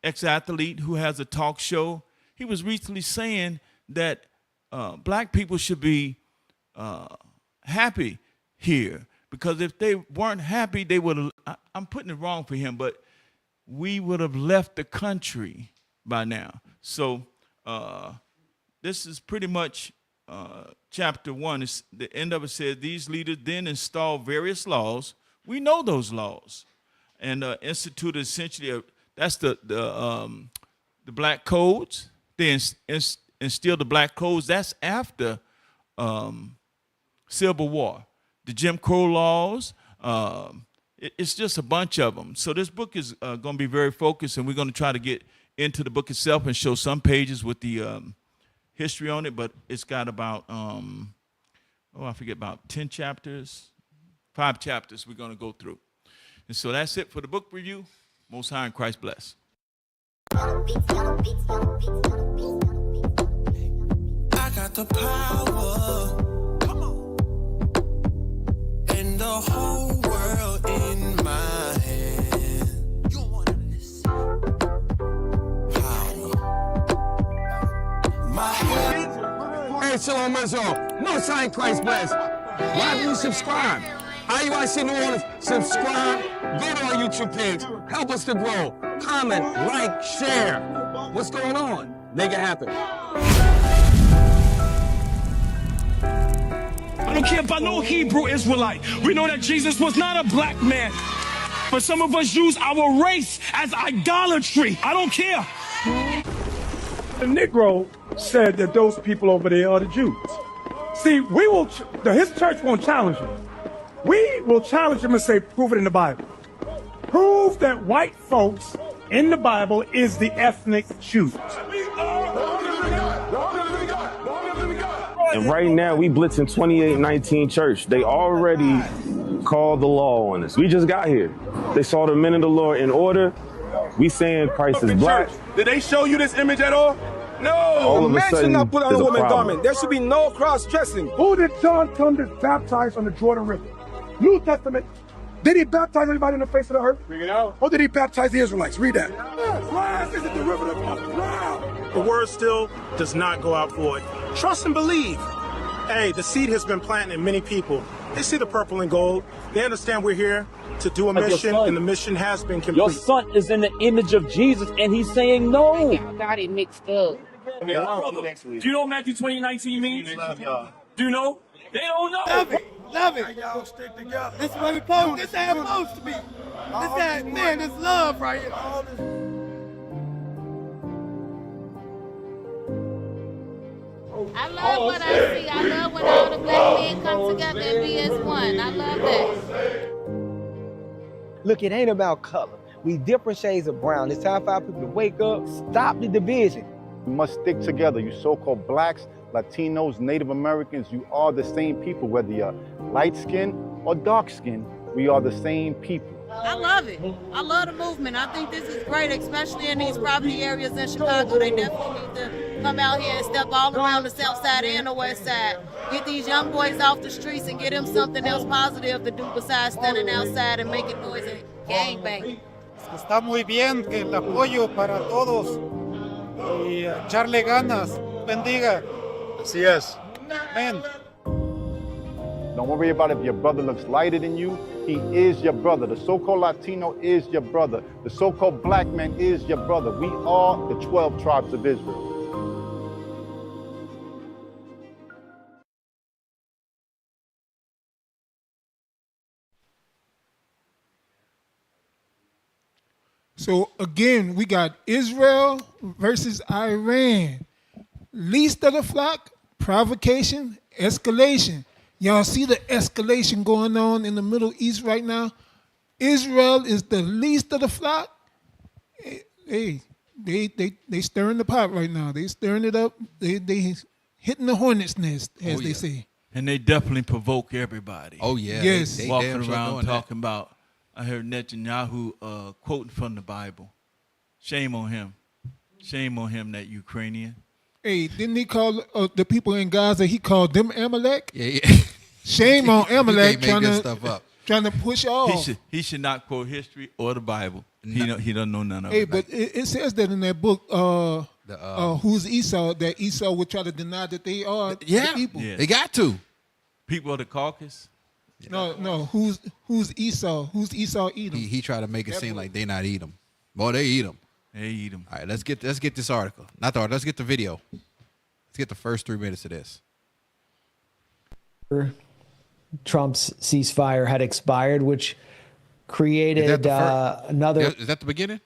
ex-athlete who has a talk show. He was recently saying that black people should be happy here, because if they weren't happy, they would have, I'm putting it wrong for him, but we would have left the country by now. So this is pretty much chapter 1. It's, the end of it says, these leaders then installed various laws. We know those laws. and instituted essentially that's the black codes. They instilled the black codes. That's after Civil War, the Jim Crow laws. It's just a bunch of them. So this book is going to be very focused, and we're going to try to get into the book itself and show some pages with the history on it. But it's got about I forget, about 10 chapters, 5 chapters we're going to go through. And so that's it for the book review. Most High and Christ bless. I got the power. Come on. And the whole world in my hand. You wanted this. Power. My head. Hey, Shalom Israel. Most High and Christ bless. Why do you subscribe? IUIC New Orleans, subscribe. Go to our YouTube page. Help us to grow. Comment, like, share. What's going on? Make it happen. I don't care about no Hebrew Israelite. We know that Jesus was not a black man. But some of us use our race as idolatry. I don't care. The Negro said that those people over there are the Jews. See, his church won't challenge him. We will challenge him and say, prove it in the Bible. Prove that white folks in the Bible is the ethnic Jews. And right now, we blitzing 2819 church. They already called the law on us. We just got here. They saw the men of the Lord in order. We saying Christ is black. Did they show you this image at all? No. All of a sudden, not put on there's a a woman problem. garment. There should be no cross-dressing. Who did John come to baptize on the Jordan River? New Testament. Did he baptize anybody in the face of the earth? Bring it out. Or did he baptize the Israelites? Read that. Christ is the derivative of ground. The word still does not go out void. Trust and believe. Hey, the seed has been planted in many people. They see the purple and gold. They understand we're here to do a mission, and the mission has been complete. Your son is in the image of Jesus, and he's saying no. I got it mixed up. Do you know what Matthew 20:19 means? Do you know? They don't know. Love it. Y'all stick together. This is what we supposed. This ain't supposed to be. This love right here. I love what I see. I love when all the black men come together and be as one. I love that. Look, it ain't about color. We different shades of brown. It's time for our people to wake up, stop the division. We must stick together. You so-called blacks, Latinos, Native Americans, you are the same people, whether you're light skinned or dark skinned, we are the same people. I love it. I love the movement. I think this is great, especially in these poverty areas in Chicago. They definitely need to come out here and step all around the south side and the west side. Get these young boys off the streets and get them something else positive to do besides standing outside and making noise and gangbang. Está muy bien que el apoyo para todos y echarle ganas. Bendiga. Así es. Amén. Don't worry about if your brother looks lighter than you. He is your brother. The so-called Latino is your brother. The so-called black man is your brother. We are the 12 tribes of Israel. So again, we got Israel versus Iran. Least of the flock, provocation, escalation. Y'all see the escalation going on in the Middle East right now? Israel is the least of the flock. Hey, they stirring the pot right now. They stirring it up. They hitting the hornet's nest, as they say. And they definitely provoke everybody. Oh, yeah. Yes. They Walking damn sure around doing talking about, I heard Netanyahu quoting from the Bible. Shame on him. Shame on him, that Ukrainian. Hey, didn't he call the people in Gaza, he called them Amalek? Yeah, yeah. Shame on Amalek trying to push off. He should not quote history or the Bible. He doesn't know none of it. Hey, but it says that in that book, Who's Esau, that Esau would try to deny that they are the people. Yeah. They got to. People of the caucus? No, who's Esau? Who's Esau Edom? He tried to make it seem like they not eat them. Boy, they eat them. They eat them. All right, let's get this article. Not the article. Let's get the video. Let's get the first 3 minutes of this. Trump's ceasefire had expired, which created another. Is that the beginning?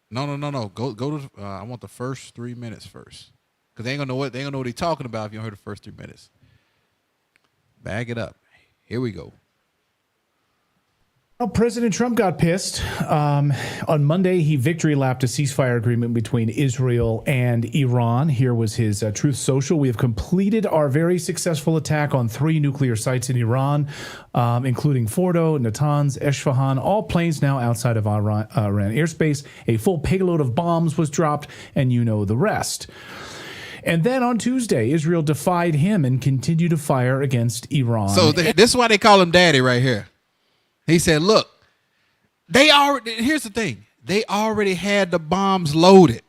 No. Go to. I want the first 3 minutes first, because they ain't gonna know what he's talking about if you don't hear the first 3 minutes. Bag it up. Here we go. Well, President Trump got pissed. On Monday, he victory lapped a ceasefire agreement between Israel and Iran. Here was his Truth Social. We have completed our very successful attack on 3 nuclear sites in Iran, including Fordo, Natanz, Esfahan, all planes now outside of Iran airspace. A full payload of bombs was dropped, and you know the rest. And then on Tuesday, Israel defied him and continued to fire against Iran. So this is why they call him daddy right here. He said, look, here's the thing. They already had the bombs loaded.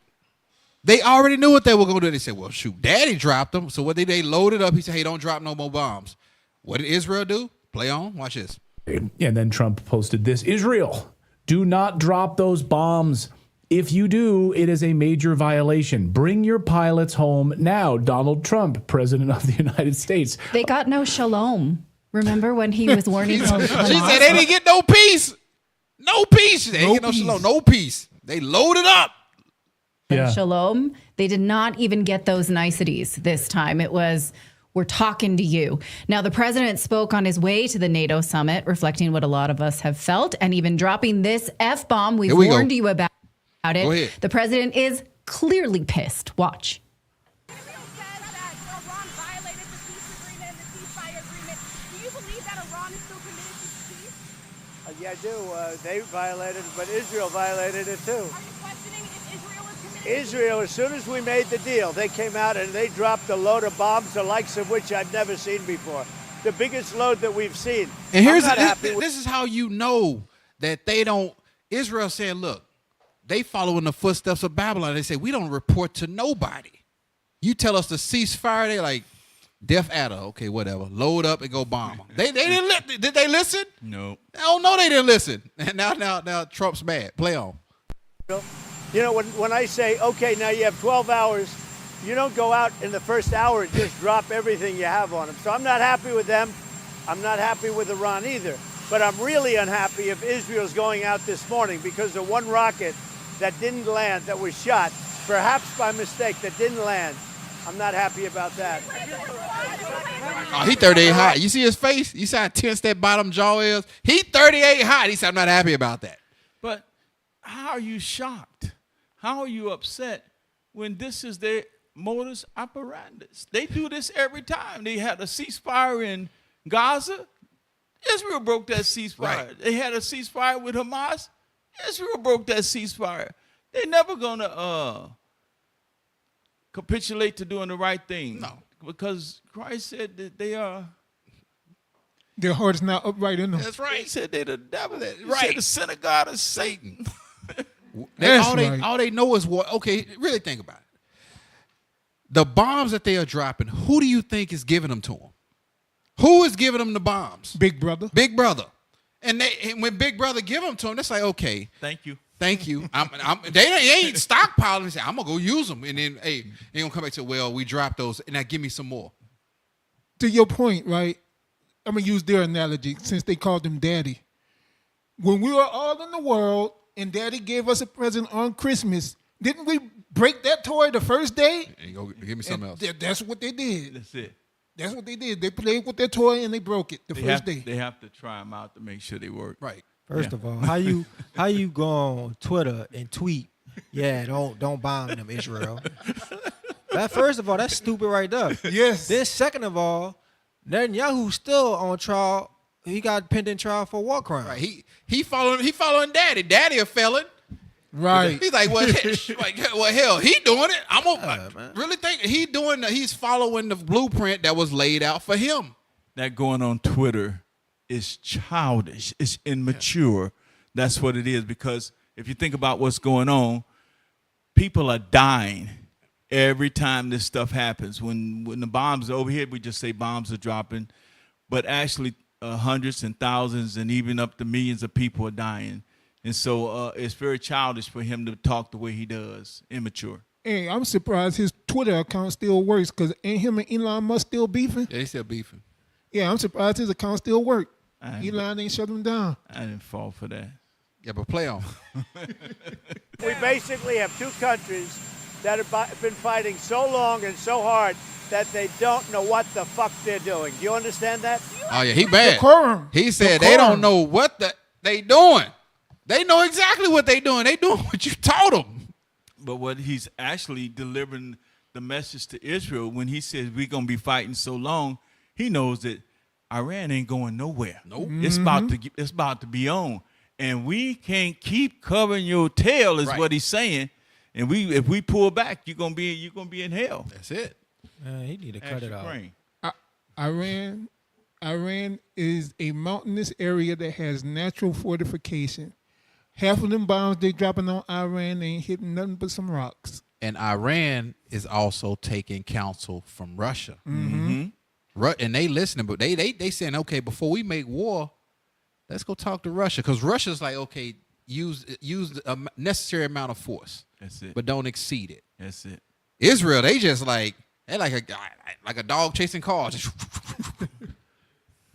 They already knew what they were going to do. They said, well, shoot, daddy dropped them. So what did they load it up? He said, hey, don't drop no more bombs. What did Israel do? Play on. Watch this. And then Trump posted this. Israel, do not drop those bombs. If you do, it is a major violation. Bring your pilots home now. Donald Trump, President of the United States. They got no shalom. Remember when he was warning Hamas? She said they didn't get no peace. No peace. They didn't get no shalom. No peace. They loaded up. Yeah. Shalom. They did not even get those niceties this time. It was, we're talking to you. Now, the president spoke on his way to the NATO summit, reflecting what a lot of us have felt, and even dropping this F-bomb we warned you about it. The president is clearly pissed. Watch. Yeah, I do. They violated it, but Israel violated it too. Are you questioning if Israel is committed? Israel, as soon as we made the deal, they came out and they dropped a load of bombs, the likes of which I've never seen before. The biggest load that we've seen. And this is how you know that they don't. Israel saying, look, they following the footsteps of Babylon. They say, we don't report to nobody. You tell us to cease fire, they like, death adder, okay, whatever. Load up and go bomb them. They didn't did they listen? No. Oh no, they didn't listen. And now Trump's mad. Play on. You know, when I say, okay, now you have 12 hours, you don't go out in the first hour and just drop everything you have on them. So I'm not happy with them. I'm not happy with Iran either. But I'm really unhappy if Israel's going out this morning because of one rocket that didn't land, that was shot, perhaps by mistake, that didn't land. I'm not happy about that. Oh, he 38 hot. You see his face? You see how tense that bottom jaw is? He 38 hot. He said, I'm not happy about that. But how are you shocked? How are you upset when this is their modus operandi? They do this every time. They had a ceasefire in Gaza. Israel broke that ceasefire. Right. They had a ceasefire with Hamas. Israel broke that ceasefire. They're never going to capitulate to doing the right thing. No. Because Christ said that they are. Their heart is not upright in them. That's right. He said they're the devil. He said the synagogue of Satan. All they know is what. Okay, really think about it. The bombs that they are dropping, who do you think is giving them to them? Who is giving them the bombs? Big Brother. Big Brother. And when Big Brother give them to them, it's like, okay. Thank you. Thank you. They ain't stockpiling. They say, I'm going to go use them. And then, hey, they going to come back to, well, we dropped those. And now give me some more. To your point, right? I'm going to use their analogy since they called him daddy. When we were all in the world and daddy gave us a present on Christmas, didn't we break that toy the first day? And go give me something else. That's what they did. That's it. That's what they did. They played with their toy and they broke it the first day. They have to try them out to make sure they work. Right. First of all, how you go on Twitter and tweet, yeah, don't bomb them, Israel. First of all, that's stupid right there. Yes. Then second of all, Netanyahu's still on trial. He got pending trial for war crime. Right. He following daddy. Daddy a felon. Right. He's like, well, hell, he doing it. I'm gonna really think he's following the blueprint that was laid out for him. That going on Twitter is childish. It's immature. Yeah. That's what it is. Because if you think about what's going on, people are dying every time this stuff happens. When the bombs are over here, we just say bombs are dropping, but actually hundreds and thousands and even up to millions of people are dying. And so it's very childish for him to talk the way he does. Immature. Hey, I'm surprised his Twitter account still works because ain't him and Elon Musk still beefing? Yeah, they still beefing. Yeah, I'm surprised his account still works. Elon ain't shut him down. I didn't fall for that. Yeah, but play on. We basically have two countries that have been fighting so long and so hard that they don't know what the fuck they're doing. Do you understand that? Oh, yeah, he bad. Decorum. He said they don't know what they doing. They know exactly what they doing. They doing what you taught them. But what he's actually delivering the message to Israel when he says we're going to be fighting so long, he knows that Iran ain't going nowhere. Nope. It's about to be on. And we can't keep covering your tail is what he's saying. And if we pull back, you're gonna be in hell. That's it. He need to cut it out. Iran is a mountainous area that has natural fortification. Half of them bombs they dropping on Iran ain't hitting nothing but some rocks. And Iran is also taking counsel from Russia. Mm-hmm. And they listening, but they saying, okay, before we make war, let's go talk to Russia. Because Russia's like, okay, use a necessary amount of force. That's it. But don't exceed it. That's it. Israel, they're like a dog chasing cars.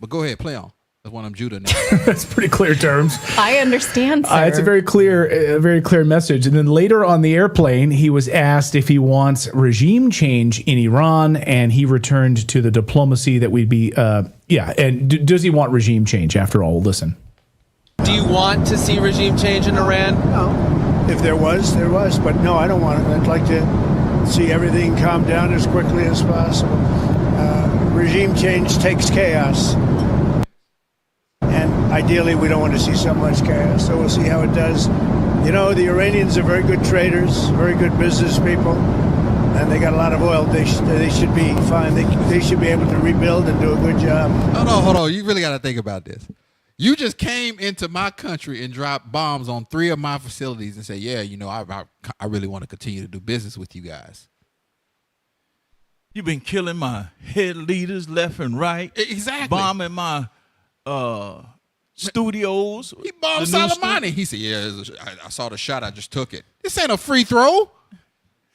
But go ahead, play on. That's one of them Judah names. That's pretty clear terms. I understand, sir. It's a very clear message. And then later on the airplane, he was asked if he wants regime change in Iran, and he returned to the diplomacy that we'd be, And does he want regime change after all? Listen. Do you want to see regime change in Iran? No. If there was, there was. But no, I don't want it. I'd like to see everything calm down as quickly as possible. Regime change takes chaos. And ideally, we don't want to see so much chaos. So we'll see how it does. You know, the Iranians are very good traders, very good business people, and they got a lot of oil. They should be fine. They should be able to rebuild and do a good job. Hold on. You really got to think about this. You just came into my country and dropped bombs on 3 of my facilities and say, yeah, I really want to continue to do business with you guys. You've been killing my head leaders left and right. Exactly. Bombing my studios. He bombed Soleimani. He said, yeah, I saw the shot. I just took it. This ain't a free throw.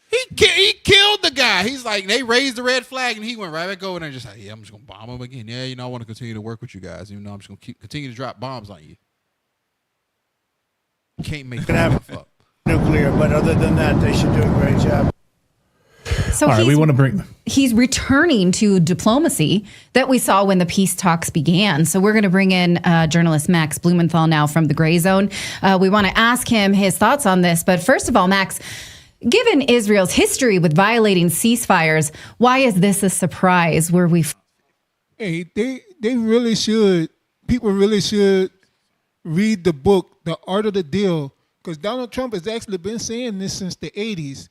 He killed the guy. He's like, they raised the red flag, and he went right back over there and just like, yeah, I'm just going to bomb him again. Yeah, I want to continue to work with you guys. I'm just going to continue to drop bombs on you. You can't make that stuff up. Nuclear, but other than that, they should do a great job. So all right, we want to bring... He's returning to diplomacy that we saw when the peace talks began. So we're going to bring in journalist Max Blumenthal now from the Gray Zone. We want to ask him his thoughts on this. But first of all, Max, given Israel's history with violating ceasefires, why is this a surprise? Hey, they really should. People really should read the book, The Art of the Deal, because Donald Trump has actually been saying this since the 80s,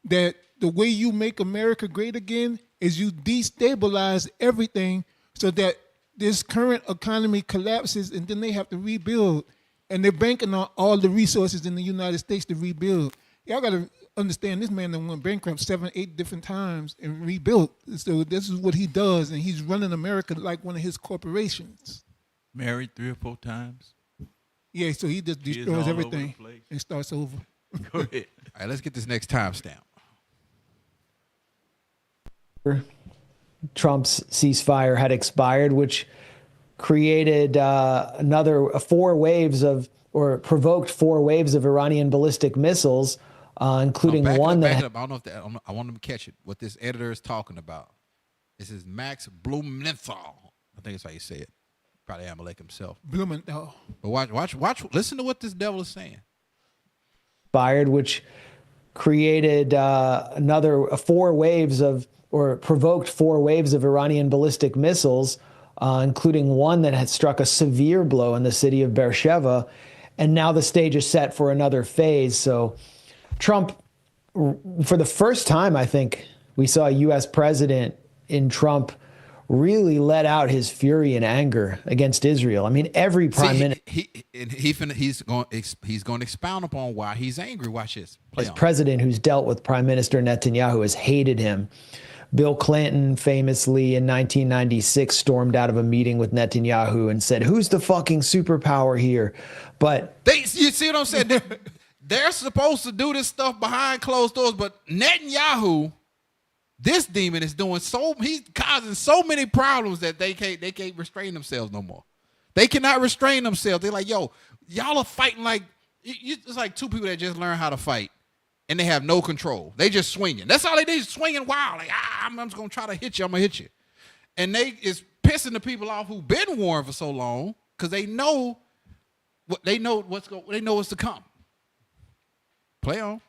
that the way you make America great again is you destabilize everything so that this current economy collapses and then they have to rebuild. And they're banking on all the resources in the United States to rebuild. Y'all got to understand, this man that went bankrupt 7, 8 different times and rebuilt. So this is what he does, and he's running America like one of his corporations. Married 3 or 4 times. Yeah, so he just destroys everything and starts over. Go ahead. All right, let's get this next timestamp. Trump's ceasefire had expired, which created provoked 4 waves of Iranian ballistic missiles, including one that. I don't know if I want them to catch it. What this editor is talking about. This is Max Blumenthal. I think that's how you say it. Probably Amalek himself. Blumenthal. But watch. Listen to what this devil is saying. Expired, which created provoked 4 waves of Iranian ballistic missiles, including one that had struck a severe blow in the city of Beersheba. And now the stage is set for another phase. So Trump, for the first time, I think we saw a U.S. president in Trump really let out his fury and anger against Israel. I mean, every prime minister. He's going to expound upon why he's angry. Watch this. His president who's dealt with Prime Minister Netanyahu has hated him. Bill Clinton famously in 1996 stormed out of a meeting with Netanyahu and said, "Who's the fucking superpower here?" But you see what I'm saying? They're supposed to do this stuff behind closed doors, but Netanyahu, this demon is he's causing so many problems that they can't restrain themselves no more. They cannot restrain themselves. They're like, yo, y'all are fighting like it's like two people that just learn how to fight, and they have no control. They just swinging. That's all they do, is swinging wild. Like, I'm just gonna try to hit you. I'm gonna hit you, and they is pissing the people off who've been warned for so long because they know what's to come. Play on.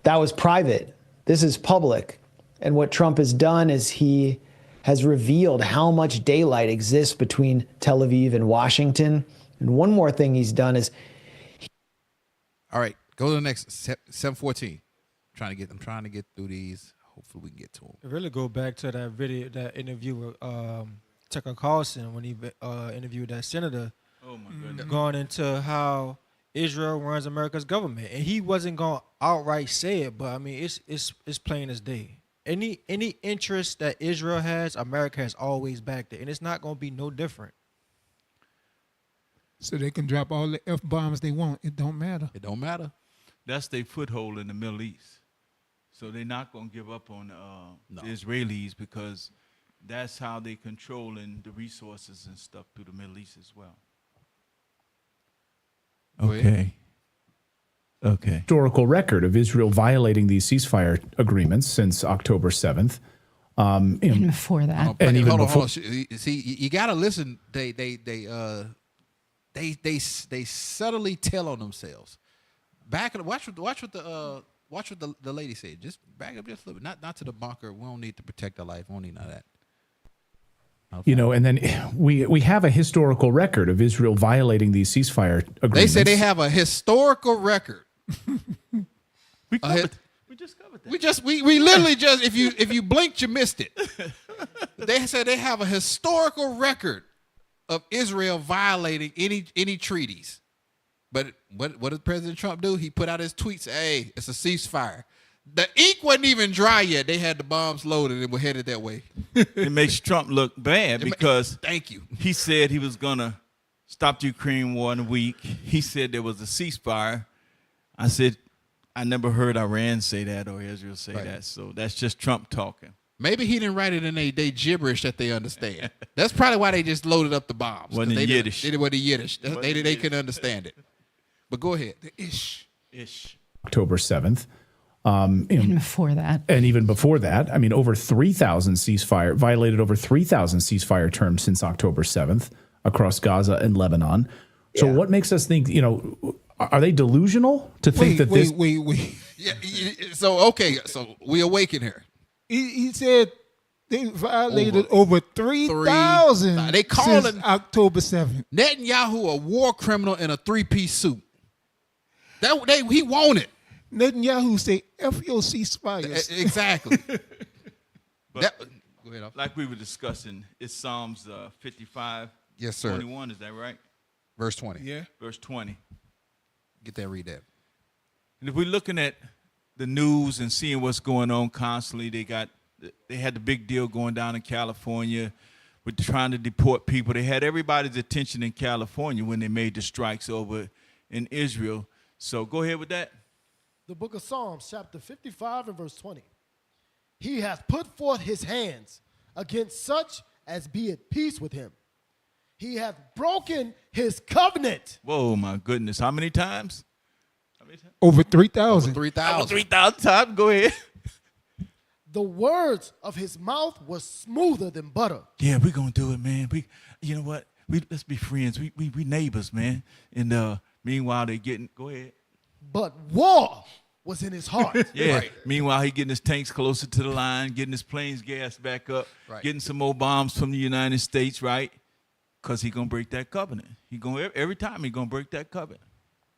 That was private. This is public. And what Trump has done is he has revealed how much daylight exists between Tel Aviv and Washington. And one more thing he's done is... All right, go to the next 714. I'm trying to get through these. Hopefully we can get to them. It really go back to that video, that interview with Tucker Carlson when he interviewed that senator. Oh my goodness. Going into how Israel runs America's government, and he wasn't going to outright say it, but I mean it's plain as day. Any interest that Israel has, America has always backed it, and it's not going to be no different. So they can drop all the F-bombs they want. It don't matter. It don't matter. That's their foothold in the Middle East. So they're not going to give up on the Israelis because that's how they controlling the resources and stuff through the Middle East as well. Okay. Historical record of Israel violating these ceasefire agreements since October 7th. And before that. And even before. Hold on. See, you got to listen. They subtly tell on themselves. Watch what the lady said. Just back up just a little bit. Not to the bunker. We don't need to protect our life. We don't need none of that. You know, and then we have a historical record of Israel violating these ceasefire agreements. They say they have a historical record. We just covered that. We literally just if you blinked, you missed it. They said they have a historical record of Israel violating any treaties. But what did President Trump do? He put out his tweets. Hey, it's a ceasefire. The ink wasn't even dry yet. They had the bombs loaded and were headed that way. It makes Trump look bad because thank you. He said he was going to stop the Ukraine war in a week. He said there was a ceasefire. I said, I never heard Iran say that or Israel say that. So that's just Trump talking. Maybe he didn't write it in they gibberish that they understand. That's probably why they just loaded up the bombs. Wasn't in Yiddish. They were the Yiddish. They couldn't understand it. But go ahead. The ish. October 7th. And before that. And even before that, I mean, over 3,000 violated over 3,000 ceasefire terms since October 7th across Gaza and Lebanon. So what makes us think, are they delusional to think that this? Wait. Yeah. So, okay. So we awaken here. He said they violated over 3,000 they calling since October 7th. Netanyahu a war criminal in a three-piece suit. He won it. Netanyahu say F your ceasefires. Exactly. But like we were discussing, it's Psalms 55. Yes, sir. 21, is that right? Verse 20. Yeah. Verse 20. Get that, read that. And if we're looking at the news and seeing what's going on constantly, they had the big deal going down in California with trying to deport people. They had everybody's attention in California when they made the strikes over in Israel. So go ahead with that. The book of Psalms, chapter 55 and verse 20. He hath put forth his hands against such as be at peace with him. He hath broken his covenant. Whoa, my goodness. How many times? Over 3,000. Over 3,000. Over 3,000 times. Go ahead. The words of his mouth was smoother than butter. Yeah, we're going to do it, man. You know what? Let's be friends. We neighbors, man. And meanwhile, they getting, go ahead. But war was in his heart. Yeah. Right. Meanwhile, he getting his tanks closer to the line, getting his planes gassed back up, getting some more bombs from the United States, right? Because he going to break that covenant. Every time he going to break that covenant.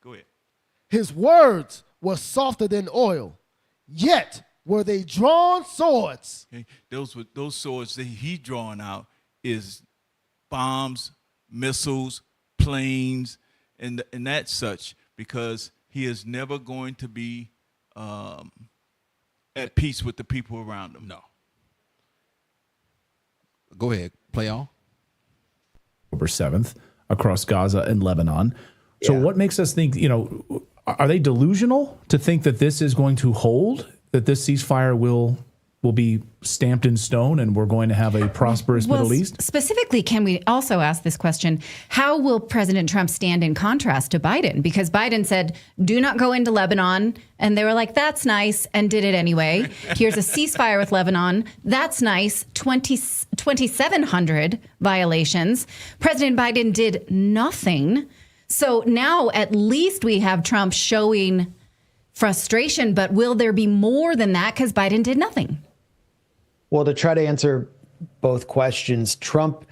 Go ahead. His words were softer than oil, yet were they drawn swords. Okay. Those swords that he drawing out is bombs, missiles, planes, and that such, because he is never going to be at peace with the people around him. No. Go ahead. Play on. October 7th across Gaza and Lebanon. So what makes us think, are they delusional to think that this is going to hold, that this ceasefire will will be stamped in stone and we're going to have a prosperous Middle East? Specifically, can we also ask this question? How will President Trump stand in contrast to Biden? Because Biden said, do not go into Lebanon. And they were like, that's nice, and did it anyway. Here's a ceasefire with Lebanon. That's nice. 2,700 violations. President Biden did nothing. So now at least we have Trump showing frustration, but will there be more than that because Biden did nothing? Well, to try to answer both questions, Trump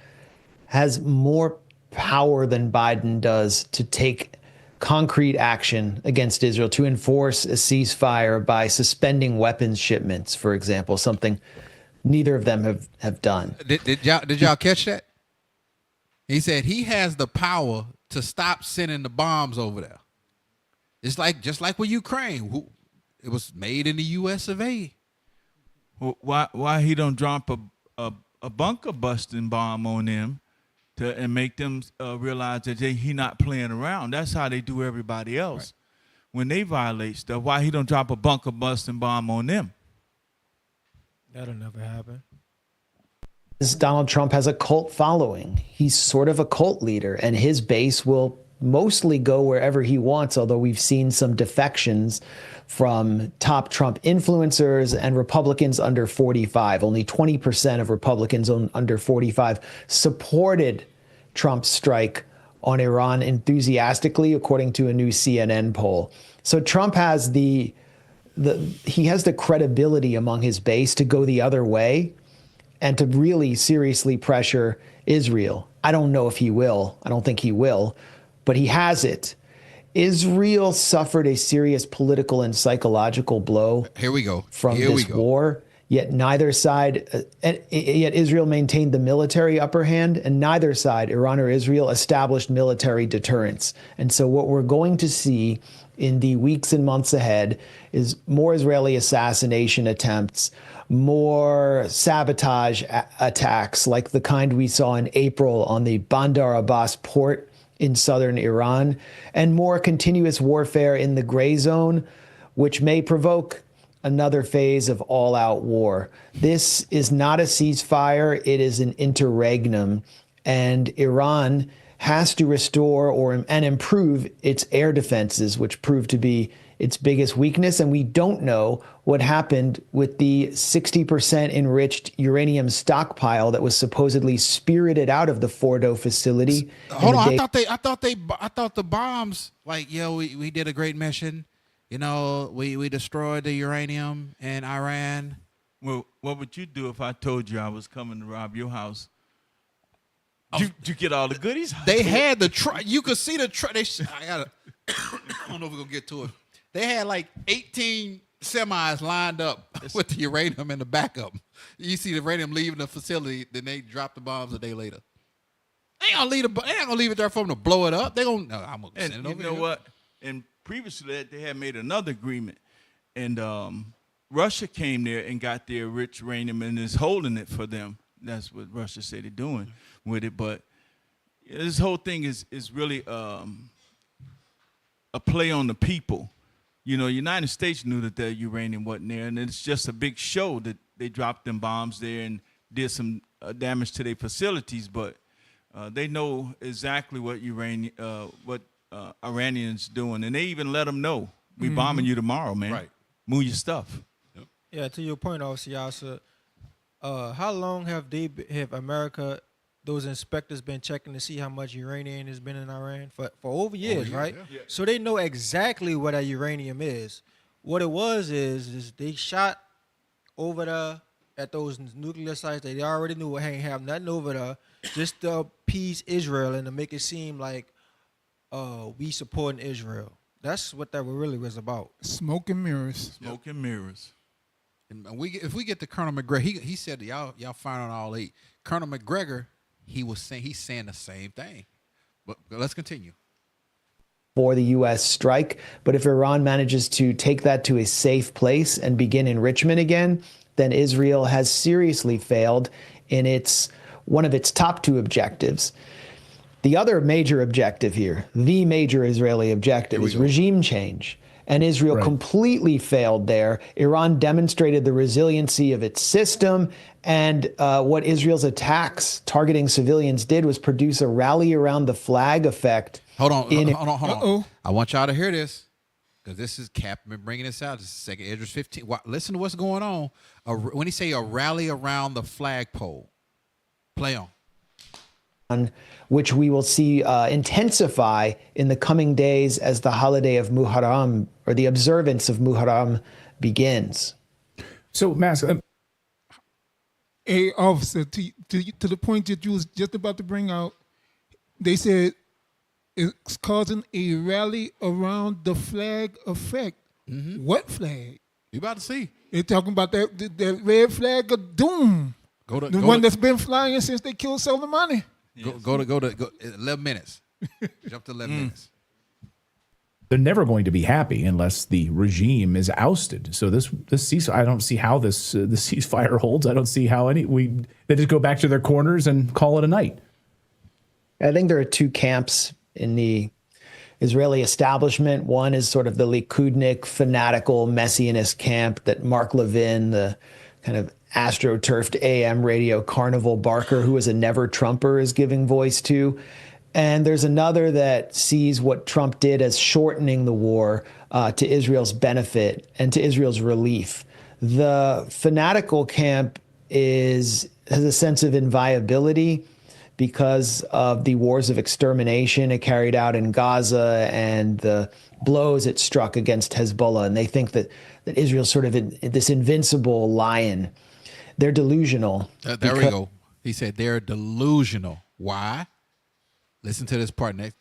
has more power than Biden does to take concrete action against Israel, to enforce a ceasefire by suspending weapons shipments, for example, something neither of them have done. Did y'all catch that? He said he has the power to stop sending the bombs over there. It's like just like with Ukraine, it was made in the U.S. of A. Why he don't drop a bunker busting bomb on them and make them realize that he not playing around? That's how they do everybody else. Right. When they violate stuff, why he don't drop a bunker busting bomb on them? That'll never happen. Donald Trump has a cult following. He's sort of a cult leader, and his base will mostly go wherever he wants, although we've seen some defections from top Trump influencers and Republicans under 45. Only 20% of Republicans under 45 supported Trump's strike on Iran enthusiastically, according to a new CNN poll. So Trump has he has the credibility among his base to go the other way and to really seriously pressure Israel. I don't know if he will. I don't think he will, but he has it. Israel suffered a serious political and psychological blow. Here we go. From this war. Yet neither side, yet Israel maintained the military upper hand, and neither side, Iran or Israel, established military deterrence. And so what we're going to see in the weeks and months ahead is more Israeli assassination attempts, more sabotage attacks like the kind we saw in April on the Bandar Abbas port in southern Iran, and more continuous warfare in the gray zone, which may provoke another phase of all-out war. This is not a ceasefire, it is an interregnum, and Iran has to restore and improve its air defenses, which proved to be its biggest weakness. And we don't know what happened with the 60% enriched uranium stockpile that was supposedly spirited out of the Fordo facility. Hold on, I thought the bombs, like, we did a great mission. You know, we destroyed the uranium in Iran. Well, what would you do if I told you I was coming to rob your house? Did you get all the goodies? They had the truck. You could see the truck. I don't know if we're going to get to it. They had like 18 semis lined up with the uranium in the back of them. You see the uranium leaving the facility, then they drop the bombs a day later. They ain't gonna leave it there for them to blow it up. I'm gonna send it over. You know what? And previously they had made another agreement, and Russia came there and got their rich uranium and is holding it for them. That's what Russia said they're doing with it. But this whole thing is really a play on the people. You know, United States knew that their uranium wasn't there, and it's just a big show that they dropped them bombs there and did some damage to their facilities. But they know exactly what Iranians doing, and they even let them know we bombing you tomorrow, man. Right, move your stuff. Yep. Yeah, to your point, Officer Yasser, how long have America, those inspectors, been checking to see how much uranium has been in Iran? For over years, right? Yeah. So they know exactly what that uranium is. What it was is they shot over there at those nuclear sites. They already knew ain't have nothing over there, just to appease Israel and to make it seem like we supporting Israel. That's what that really was about. Smoke and mirrors. Smoke and mirrors. And if we get to Colonel McGregor, he said y'all firing on all 8. Colonel McGregor, he's saying the same thing. But let's continue. For the U.S. strike, but if Iran manages to take that to a safe place and begin enrichment again, then Israel has seriously failed in one of its top 2 objectives. The other major objective here, the major Israeli objective, is regime change. and Israel completely failed there. Iran demonstrated the resiliency of its system, and what Israel's attacks targeting civilians did was produce a rally around the flag effect. Hold on. I want y'all to hear this, because this is Cap been bringing this out. This is second Esdras 15. Listen to what's going on. When he say a rally around the flagpole, play on. Which we will see intensify in the coming days as the holiday of Muharram, or the observance of Muharram, begins. So, Mask, a officer, to the point that you was just about to bring out, they said it's causing a rally around the flag effect. What flag? You about to see. They're talking about that red flag of doom. The one that's been flying since they killed Soleimani. Go to 11 minutes. Jump to 11 minutes. They're never going to be happy unless the regime is ousted. So this ceasefire, I don't see how this the ceasefire holds. I don't see how they just go back to their corners and call it a night. I think there are two camps in the Israeli establishment. One is sort of the Likudnik, fanatical messianist camp that Mark Levin, the kind of astroturfed AM radio carnival barker who is a never Trumper, is giving voice to. And there's another that sees what Trump did as shortening the war to Israel's benefit and to Israel's relief. The fanatical camp has a sense of inviolability because of the wars of extermination it carried out in Gaza and the blows it struck against Hezbollah. And they think that Israel's sort of this invincible lion. They're delusional. There we go. He said they're delusional. Why? Listen to this part next.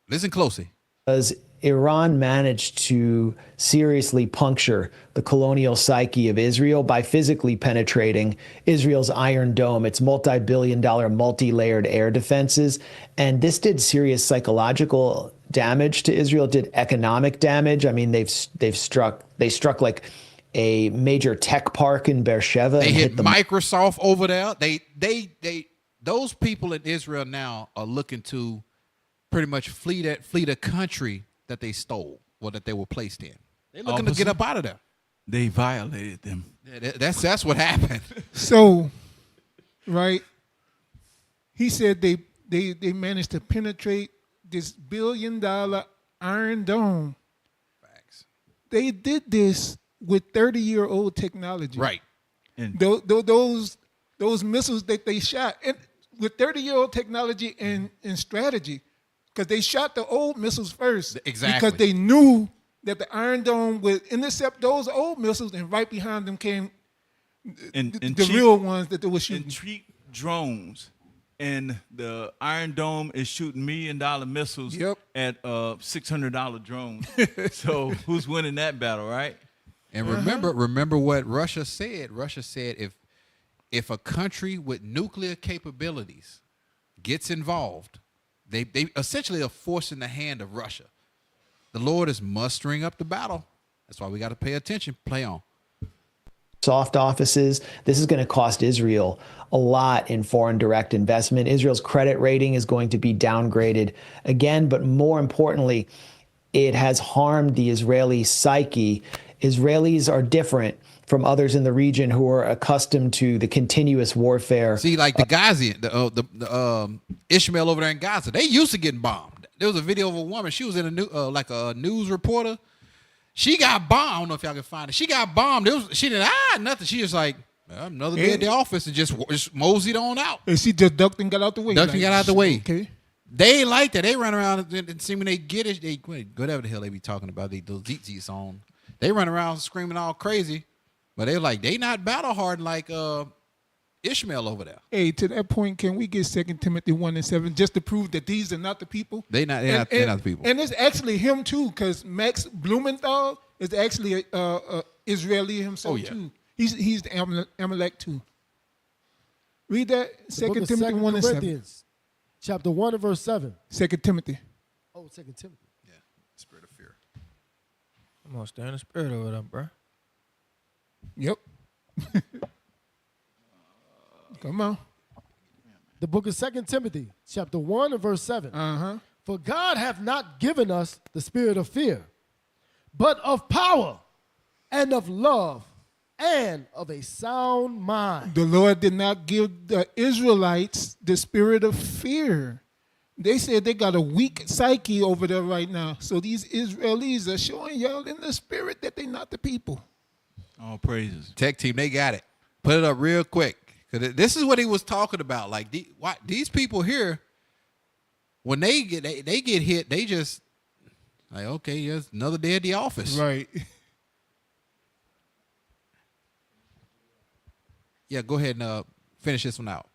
Listen closely. Because Iran managed to seriously puncture the colonial psyche of Israel by physically penetrating Israel's Iron Dome, its multi-billion-dollar, multi-layered air defenses. And this did serious psychological damage to Israel, did economic damage. I mean, they struck like a major tech park in Beersheba. They hit Microsoft over there. Those people in Israel now are looking to pretty much flee the country that they stole or that they were placed in. They're looking to get up out of there. They violated them. Yeah, that's what happened. So, right, he said they managed to penetrate this billion-dollar Iron Dome. Facts. They did this with 30-year-old technology. Right. And those missiles that they shot, and with 30-year-old technology and strategy, because they shot the old missiles first. Exactly. Because they knew that the Iron Dome would intercept those old missiles, and right behind them came the real ones that they were shooting. And cheap drones. And the Iron Dome is shooting $1 million missiles at $600 drones. So who's winning that battle, right? And remember what Russia said. Russia said if a country with nuclear capabilities gets involved, they essentially are forcing the hand of Russia. The Lord is mustering up the battle. That's why we got to pay attention. Play on. Soft offices. This is going to cost Israel a lot in foreign direct investment. Israel's credit rating is going to be downgraded again, but more importantly, it has harmed the Israeli psyche. Israelis are different from others in the region who are accustomed to the continuous warfare. See, like the Gazi, the Ishmael over there in Gaza, they used to getting bombed. There was a video of a woman. She was in a news reporter. She got bombed. I don't know if y'all can find it. She got bombed. She didn't nothing. She just like another day at the office and just moseyed on out. And she just ducked and got out the way. Ducked and got out the way. Okay. They ain't like that. They run around and see when they get it, they whatever the hell they be talking about. Those ZZs on. They run around screaming all crazy, but they're like they not battle hardened like Ishmael over there. Hey, to that point, can we get 2 Timothy 1:7 just to prove that these are not the people? They're not the people. And it's actually him too, because Max Blumenthal is actually a Israeli himself too. He's the Amalek too. Read that 2 Timothy 1:7. Chapter 1 and verse 7. 2 Timothy. Oh, 2 Timothy. Yeah, spirit of fear. I'm gonna stay in the spirit over there, bro. Yep. Come on. The book of 2 Timothy, chapter 1 and verse 7. Uh-huh. For God hath not given us the spirit of fear, but of power and of love and of a sound mind. The Lord did not give the Israelites the spirit of fear. They said they got a weak psyche over there right now. So these Israelis are showing y'all in the spirit that they're not the people. All praises. Tech team, they got it. Put it up real quick. 'Cause this is what he was talking about. Like these people here, when they get hit, they just like, okay, yes, another day at the office. Right. Yeah, go ahead and finish this one out.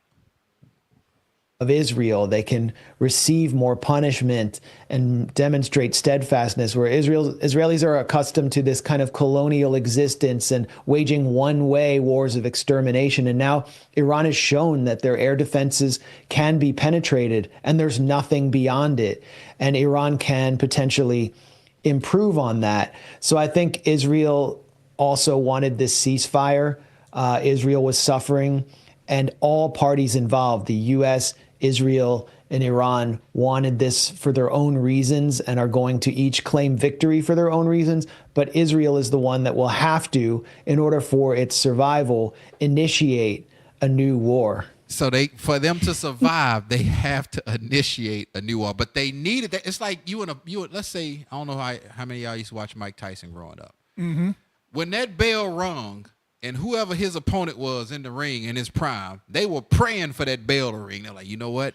Of Israel, they can receive more punishment and demonstrate steadfastness, where Israelis are accustomed to this kind of colonial existence and waging one-way wars of extermination. And now Iran has shown that their air defenses can be penetrated and there's nothing beyond it. And Iran can potentially improve on that. So I think Israel also wanted this ceasefire. Israel was suffering, and all parties involved, the U.S., Israel, and Iran, wanted this for their own reasons and are going to each claim victory for their own reasons. But Israel is the one that will have to, in order for its survival, initiate a new war. So for them to survive, they have to initiate a new war. But they needed that. It's like let's say, I don't know how many of y'all used to watch Mike Tyson growing up. Mm-hmm. When that bell rung, and whoever his opponent was in the ring in his prime, they were praying for that bell to ring. They're like, you know what?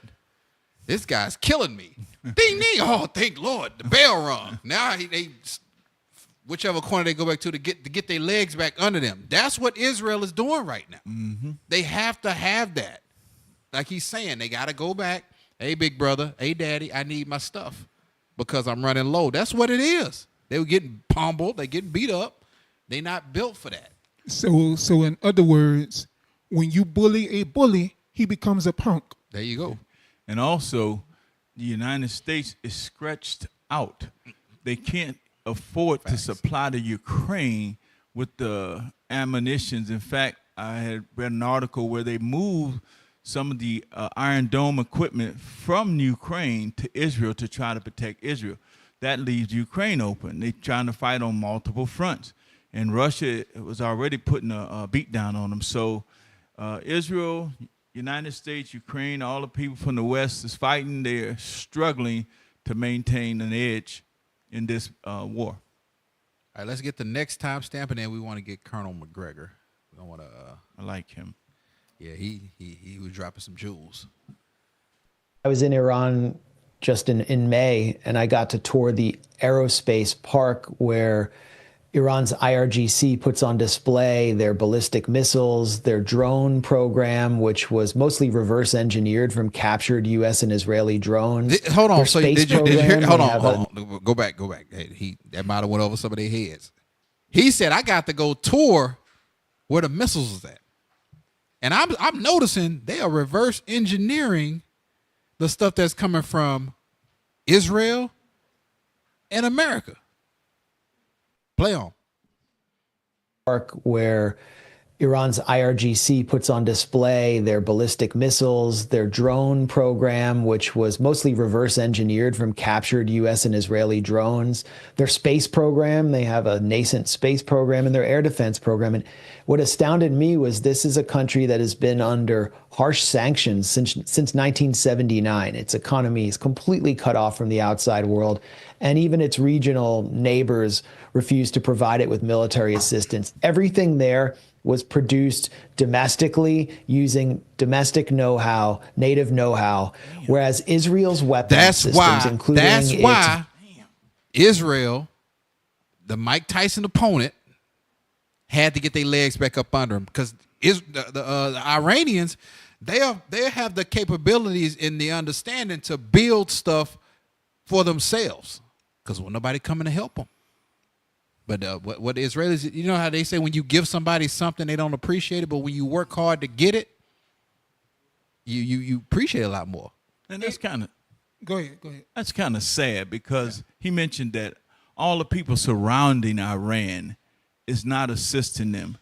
This guy's killing me. Ding, ding. Oh, thank Lord. The bell rung. Now they whichever corner they go back to get their legs back under them. That's what Israel is doing right now. Mm-hmm. They have to have that. Like he's saying, they got to go back. Hey, big brother. Hey, daddy, I need my stuff because I'm running low. That's what it is. They were getting pummeled. They getting beat up. They not built for that. So in other words, when you bully a bully, he becomes a punk. There you go. And also, the United States is stretched out. They can't afford to supply the Ukraine with the ammunitions. In fact, I had read an article where they moved some of the Iron Dome equipment from Ukraine to Israel to try to protect Israel. That leaves Ukraine open. They're trying to fight on multiple fronts. And Russia was already putting a beat down on them. So Israel, United States, Ukraine, all the people from the West is fighting. They're struggling to maintain an edge in this war. All right, let's get the next time stamp, and then we want to get Colonel McGregor. We don't want to. I like him. Yeah, he was dropping some jewels. I was in Iran just in May, and I got to tour the aerospace park where Iran's IRGC puts on display their ballistic missiles, their drone program, which was mostly reverse engineered from captured U.S. and Israeli drones. Hold on. So did you hear? Hold on. Go back. Hey, that might have went over some of their heads. He said, I got to go tour where the missiles is at. And I'm noticing they are reverse engineering the stuff that's coming from Israel and America. Play on. Park where Iran's IRGC puts on display their ballistic missiles, their drone program, which was mostly reverse engineered from captured U.S. and Israeli drones, their space program. They have a nascent space program, and their air defense program. And what astounded me was this is a country that has been under harsh sanctions since 1979. Its economy is completely cut off from the outside world, and even its regional neighbors refuse to provide it with military assistance. Everything there was produced domestically using domestic know-how, native know-how, whereas Israel's weapons systems, including that's why Israel, the Mike Tyson opponent, had to get their legs back up under him because the Iranians, they have the capabilities and the understanding to build stuff for themselves because when nobody coming to help them. But what the Israelis, you know how they say when you give somebody something, they don't appreciate it, but when you work hard to get it, you appreciate it a lot more. And that's kind of go ahead. That's kind of sad because he mentioned that all the people surrounding Iran is not assisting them,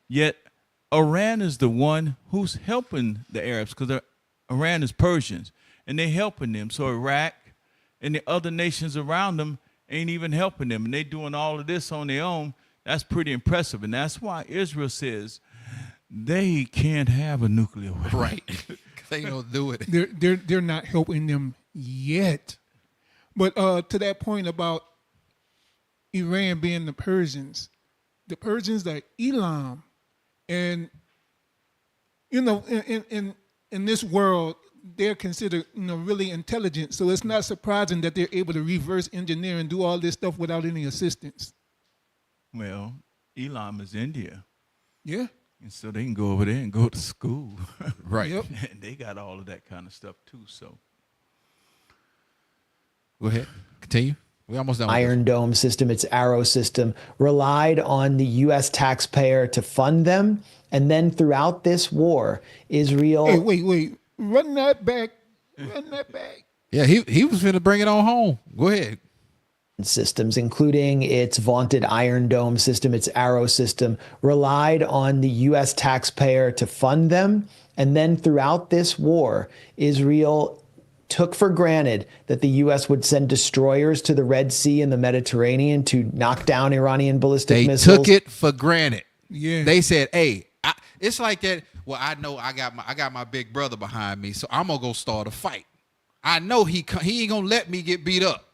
yet Iran is the one who's helping the Arabs because Iran is Persians and they're helping them. So Iraq and the other nations around them ain't even helping them, and they doing all of this on their own. That's pretty impressive, and that's why Israel says they can't have a nuclear weapon. Right. They don't do it. They're not helping them yet. But to that point about Iran being the Persians are Elam, and in this world they're considered really intelligent. So it's not surprising that they're able to reverse engineer and do all this stuff without any assistance. Well, Elam is India. Yeah. And so they can go over there and go to school. Right. Yep. And they got all of that kind of stuff too. So go ahead. Continue. We almost done. Iron Dome system, its Arrow system, relied on the U.S. taxpayer to fund them. And then throughout this war, Israel... Hey, wait. Run that back. Yeah, he was going to bring it on home. Go ahead. Systems, including its vaunted Iron Dome system, its Arrow system, relied on the U.S. taxpayer to fund them. And then throughout this war, Israel took for granted that the U.S. would send destroyers to the Red Sea and the Mediterranean to knock down Iranian ballistic missiles. They took it for granted. Yeah. They said, hey, it's like that. Well, I know I got my big brother behind me, so I'm going to go start a fight. I know he ain't going to let me get beat up.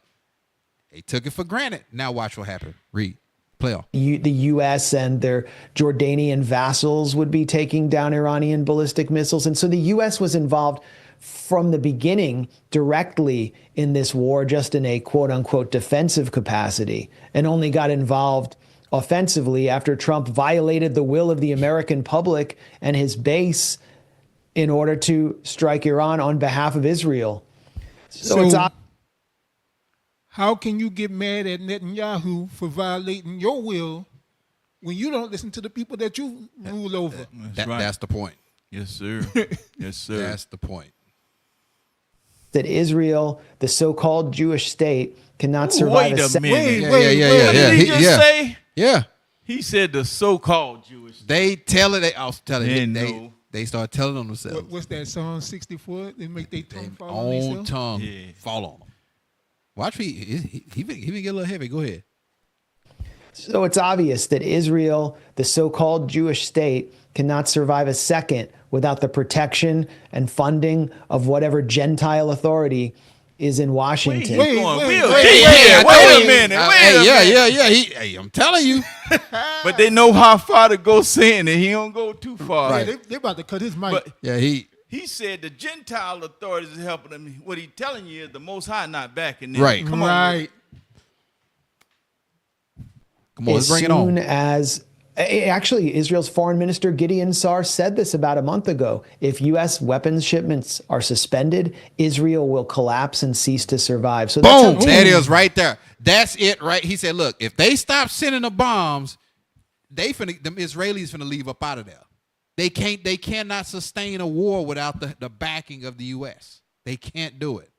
They took it for granted. Now watch what happened. Read. Play on. The U.S. and their Jordanian vassals would be taking down Iranian ballistic missiles. And so the U.S. was involved from the beginning directly in this war, just in a quote unquote defensive capacity, and only got involved offensively after Trump violated the will of the American public and his base in order to strike Iran on behalf of Israel. So it's how can you get mad at Netanyahu for violating your will when you don't listen to the people that you rule over? That's the point. Yes, sir. Yes, sir. That's the point. That Israel, the so-called Jewish state, cannot survive. Wait a minute. What did he just say? Yeah. He said the so-called Jewish. They tell it. I was telling you. know. They start telling on themselves. What's that song 64? They make their tongue fall on Own themselves? tongue fall on them. Watch me. He been get a little heavy. Go ahead. So it's obvious that Israel, the so-called Jewish state, cannot survive a second without the protection and funding of whatever Gentile authority is in Washington. Wait a minute. Hey, I'm telling you. But they know how far to go saying it. He don't go too far. Yeah, they about to cut his mic. But he said the Gentile authorities is helping him. What he's telling you is the Most High not backing them. Right. Come on. Right. Come on, let's bring it on. Actually, Israel's foreign minister Gideon Sar said this about a month ago. If U.S. weapons shipments are suspended, Israel will collapse and cease to survive. So boom, that is right there. That's it, right? He said, look, if they stop sending the bombs, them Israelis finna leave up out of there. They cannot sustain a war without the backing of the U.S. They can't do it.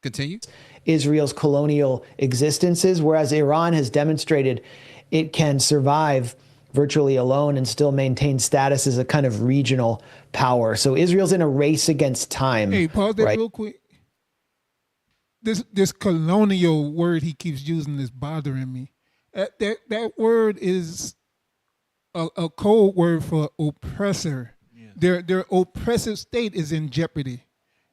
Continue. Israel's colonial existences, whereas Iran has demonstrated it can survive virtually alone and still maintain status as a kind of regional power. So Israel's in a race against time. Hey, pause that real quick. This colonial word he keeps using is bothering me. That word is a code word for oppressor. Yeah. Their oppressive state is in jeopardy.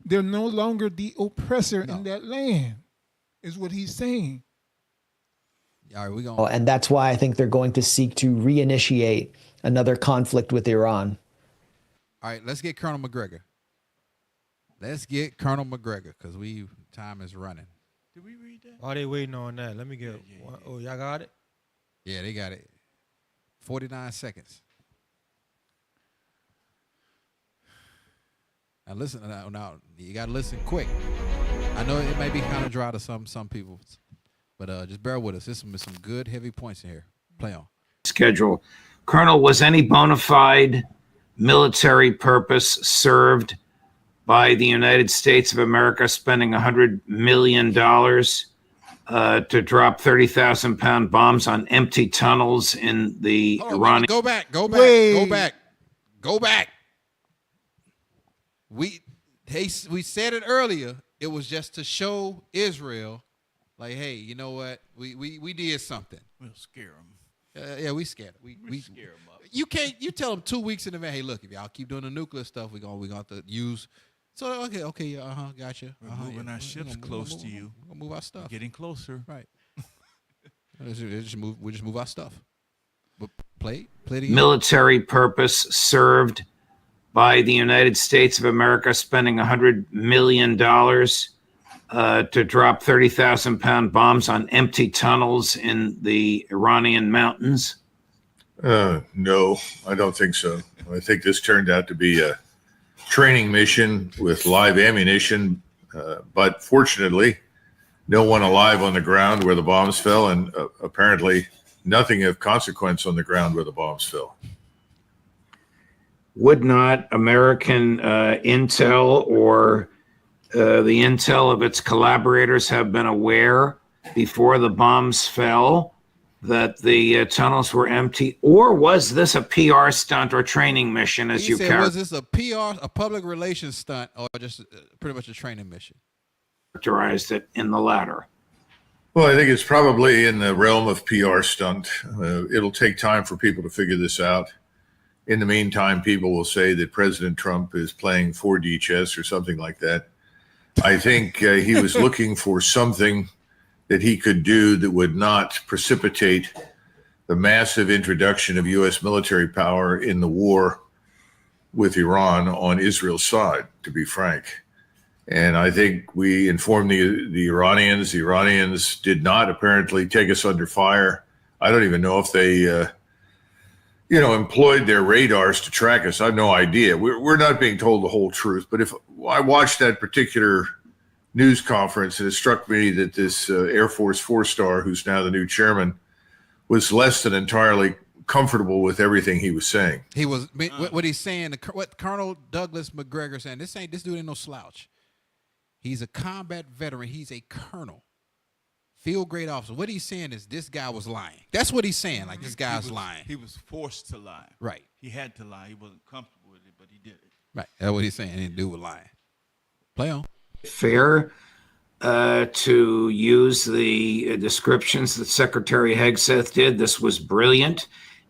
They're no longer the oppressor in that land, is what he's saying. All right, and that's why I think they're going to seek to reinitiate another conflict with Iran. All right, let's get Colonel McGregor. Let's get Colonel McGregor because time is running. Did we read that? Oh, they waiting on that. Let me get one. Oh, y'all got it? Yeah, they got it. 49 seconds. Now listen. Now you got to listen quick. I know it may be kind of dry to some people. But just bear with us. There's some good, heavy points in here. Play on. Schedule. Colonel, was any bona fide military purpose served by the United States of America spending $100 million to drop 30,000-pound bombs on empty tunnels in the Iranian... Go back. We said it earlier. It was just to show Israel Like, hey, you know what? We did something. We'll scare them. Yeah, we scared. We scare them up. You can't. You tell them 2 weeks in advance. Hey, look, if y'all keep doing the nuclear stuff, we gonna have to use. So okay, gotcha. We're moving our ships close to you. We're gonna move our stuff. We're getting closer. Right. We just move our stuff. But play it again. Military purpose served by the United States of America spending $100 million to drop 30,000-pound bombs on empty tunnels in the Iranian mountains? No, I don't think so. I think this turned out to be a training mission with live ammunition, but fortunately, no one alive on the ground where the bombs fell, and apparently nothing of consequence on the ground where the bombs fell. Would not American intel or the intel of its collaborators have been aware before the bombs fell that the tunnels were empty? Or was this a PR stunt or training mission, as you said, was this a PR, a public relations stunt, or just pretty much a training mission? Characterized it in the latter. Well, I think it's probably in the realm of PR stunt. It'll take time for people to figure this out. In the meantime, people will say that President Trump is playing 4D chess or something like that. I think he was looking for something that he could do that would not precipitate the massive introduction of U.S. military power in the war with Iran on Israel's side, to be frank. And I think we informed the Iranians. The Iranians did not apparently take us under fire. I don't even know if they, employed their radars to track us. I have no idea. We're not being told the whole truth. But if I watched that particular news conference, and it struck me that this Air Force 4-star, who's now the new chairman, was less than entirely comfortable with everything he was saying. He was what he's saying. What Colonel Douglas McGregor saying. This dude ain't no slouch. He's a combat veteran. He's a colonel, field grade officer. What he's saying is this guy was lying. That's what he's saying. Like this guy's lying. He was forced to lie. Right. He had to lie. He wasn't comfortable with it, but he did it. Right. That's what he's saying. He didn't do with lying. Play on. Fair to use the descriptions that Secretary Hegseth did. This was brilliant.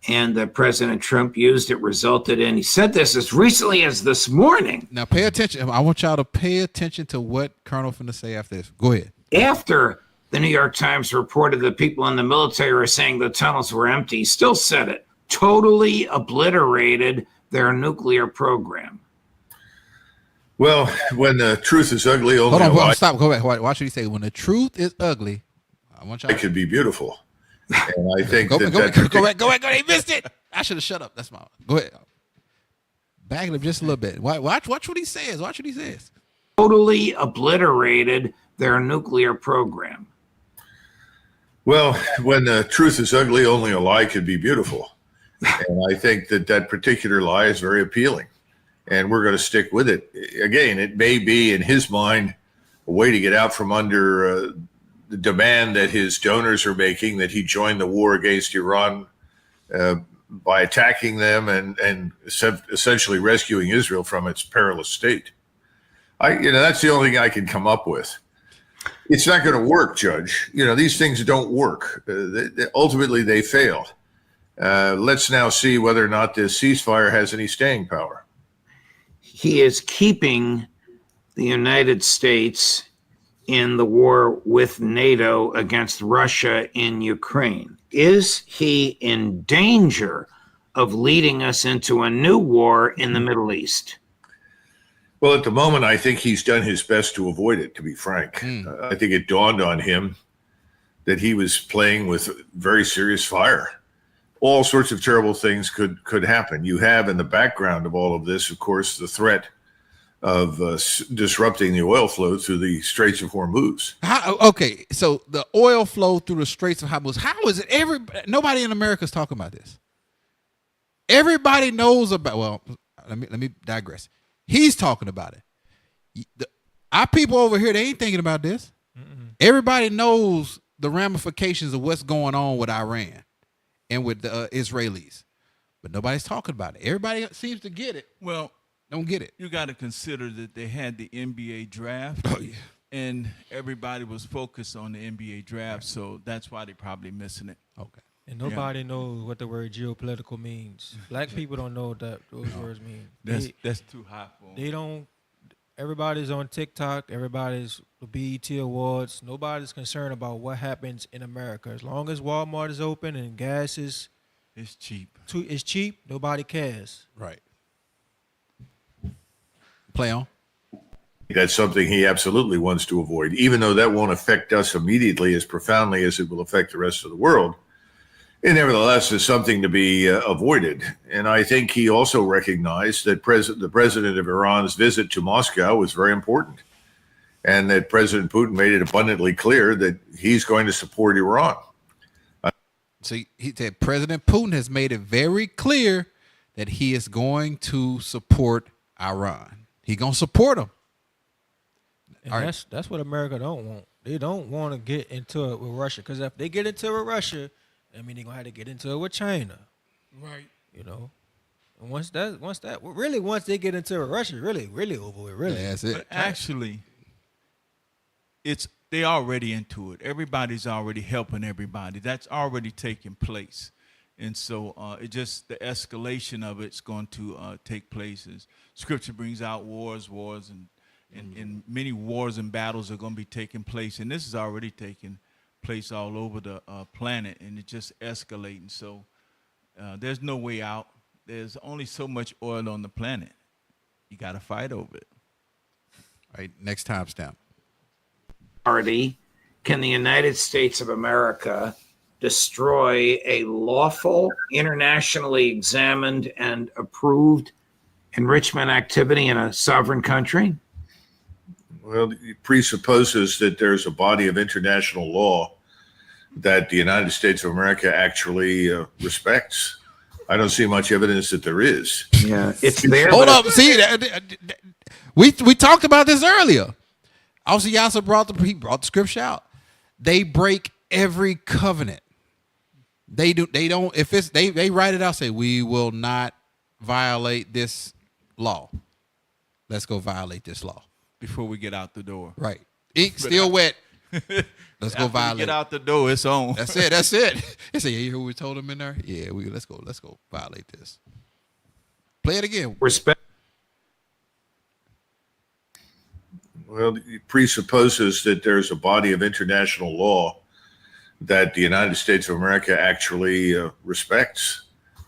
And that President Trump used, it resulted in, he said this as recently as this morning. Now pay attention. I want y'all to pay attention to what Colonel finna say after this. Go ahead. After the New York Times reported that people in the military are saying the tunnels were empty, he still said it, totally obliterated their nuclear program. Well, when the truth is ugly, only hold on, stop. Go back. Watch what he say. When the truth is ugly, I want y'all. It could be beautiful. And I think go back. They missed it. I should have shut up. That's my. Go ahead. Back it up just a little bit. Watch what he says. Watch what he says. Totally obliterated their nuclear program. Well, when the truth is ugly, only a lie could be beautiful. And I think that particular lie is very appealing. And we're going to stick with it. Again, it may be in his mind a way to get out from under the demand that his donors are making, that he join the war against Iran by attacking them and essentially rescuing Israel from its perilous state. That's the only thing I can come up with. It's not going to work, Judge. These things don't work. Ultimately, they fail. Let's now see whether or not this ceasefire has any staying power. He is keeping the United States in the war with NATO against Russia in Ukraine. Is he in danger of leading us into a new war in the Middle East? Well, at the moment, I think he's done his best to avoid it, to be frank. I think it dawned on him that he was playing with very serious fire. All sorts of terrible things could happen. You have in the background of all of this, of course, the threat of disrupting the oil flow through the Straits of Hormuz. Okay, so the oil flow through the Straits of Hormuz. How is it? Nobody in America is talking about this. Everybody knows about. Well, let me digress. He's talking about it. Our people over here, they ain't thinking about this. Everybody knows the ramifications of what's going on with Iran and with the Israelis, but nobody's talking about it. Everybody seems to get it. Well, don't get it. You got to consider that they had the NBA draft. Oh yeah. and everybody was focused on the NBA draft, so that's why they're probably missing it. Okay. And nobody knows what the word geopolitical means. Black people don't know what those words mean. That's too high for them. They don't. Everybody's on TikTok. Everybody's the BET Awards. Nobody's concerned about what happens in America. As long as Walmart is open and gas is it's cheap. It's cheap. Nobody cares. Right. Play on. That's something he absolutely wants to avoid, even though that won't affect us immediately as profoundly as it will affect the rest of the world. It nevertheless is something to be avoided. And I think he also recognized that the president of Iran's visit to Moscow was very important, and that President Putin made it abundantly clear that he's going to support Iran. See, he said President Putin has made it very clear that he is going to support Iran. He's going to support them. And that's what America don't want. They don't want to get into it with Russia, because if they get into it with Russia, I mean, they're gonna have to get into it with China, Right. you know. And once they get into it with Russia, really over with, really. Yeah, that's it. But actually, they already into it. Everybody's already helping everybody. That's already taking place, and so it just the escalation of it's going to take place. As Scripture brings out wars, and many wars and battles are going to be taking place, and this is already taking place all over the planet, and it's just escalating. So there's no way out. There's only so much oil on the planet. You got to fight over it. All right, next timestamp. Can the United States of America destroy a lawful, internationally examined, and approved enrichment activity in a sovereign country? Well, it presupposes that there's a body of international law that the United States of America actually respects. I don't see much evidence that there is. Yeah, it's there. Hold up. See, we talked about this earlier. Also, Yasser brought the scripture out. They break every covenant. They don't. If it's they write it out. Say we will not violate this law. Let's go violate this law before we get out the door. Right. Ink still wet. Let's go violate. Get out the door. It's on. That's it. That's it. They say, you hear what we told them in there? Yeah, let's go violate this. Play it again. Respect. Well, it presupposes that there's a body of international law that the United States of America actually respects.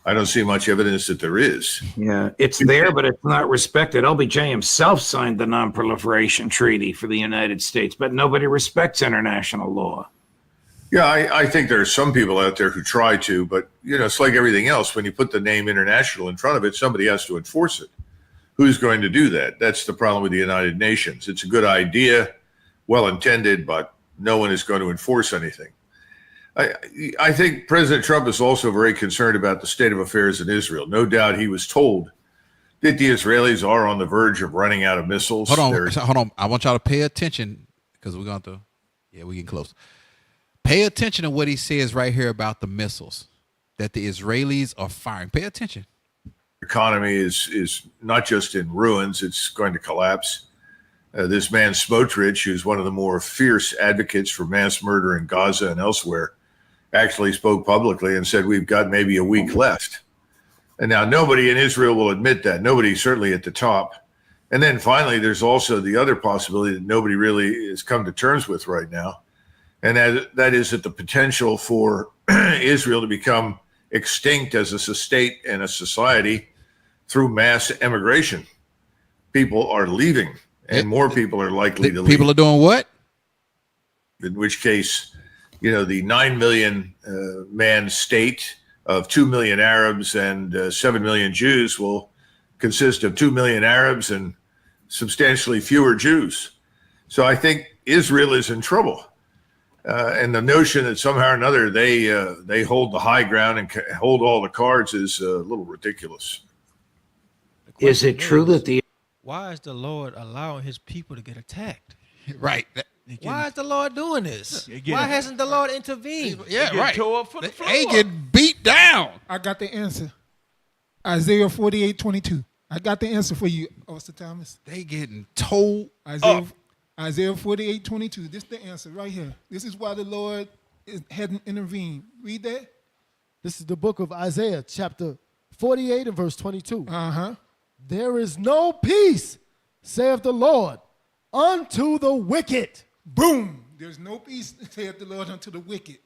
I don't see much evidence that there is. Yeah, it's there, but it's not respected. LBJ himself signed the Non-Proliferation Treaty for the United States, but nobody respects international law. Yeah, I think there are some people out there who try to, but it's like everything else. When you put the name international in front of it, somebody has to enforce it. Who's going to do that? That's the problem with the United Nations. It's a good idea, well intended, but no one is going to enforce anything. I think President Trump is also very concerned about the state of affairs in Israel. No doubt he was told that the Israelis are on the verge of running out of missiles. Hold on. I want y'all to pay attention, because we're going to, we get close. Pay attention to what he says right here about the missiles that the Israelis are firing. Pay attention. Economy is not just in ruins, it's going to collapse. This man Smotrich, who's one of the more fierce advocates for mass murder in Gaza and elsewhere, actually spoke publicly and said we've got maybe a week left. And now nobody in Israel will admit that. Nobody, certainly at the top. And then finally, there's also the other possibility that nobody really has come to terms with right now. And that is that the potential for Israel to become extinct as a state and a society through mass emigration. People are leaving, and more people are likely to leave. People are doing what? In which case, the 9 million man state of 2 million Arabs and 7 million Jews will consist of 2 million Arabs and substantially fewer Jews. So I think Israel is in trouble. And the notion that somehow or another they hold the high ground and hold all the cards is a little ridiculous. Is it true that why is the Lord allowing his people to get attacked? Right. Why is the Lord doing this? Why hasn't the Lord intervened? Yeah, right. Tore up for the floor. They get beat down. I got the answer. Isaiah 48:22. I got the answer for you, Officer Thomas. They getting told Isaiah Isaiah 48:22. This is the answer right here. This is why the Lord hadn't intervened. Read that. This is the book of Isaiah, chapter 48 and verse 22. Uh-huh. There is no peace, saith the Lord, unto the wicked. Boom. There's no peace, saith the Lord, unto the wicked.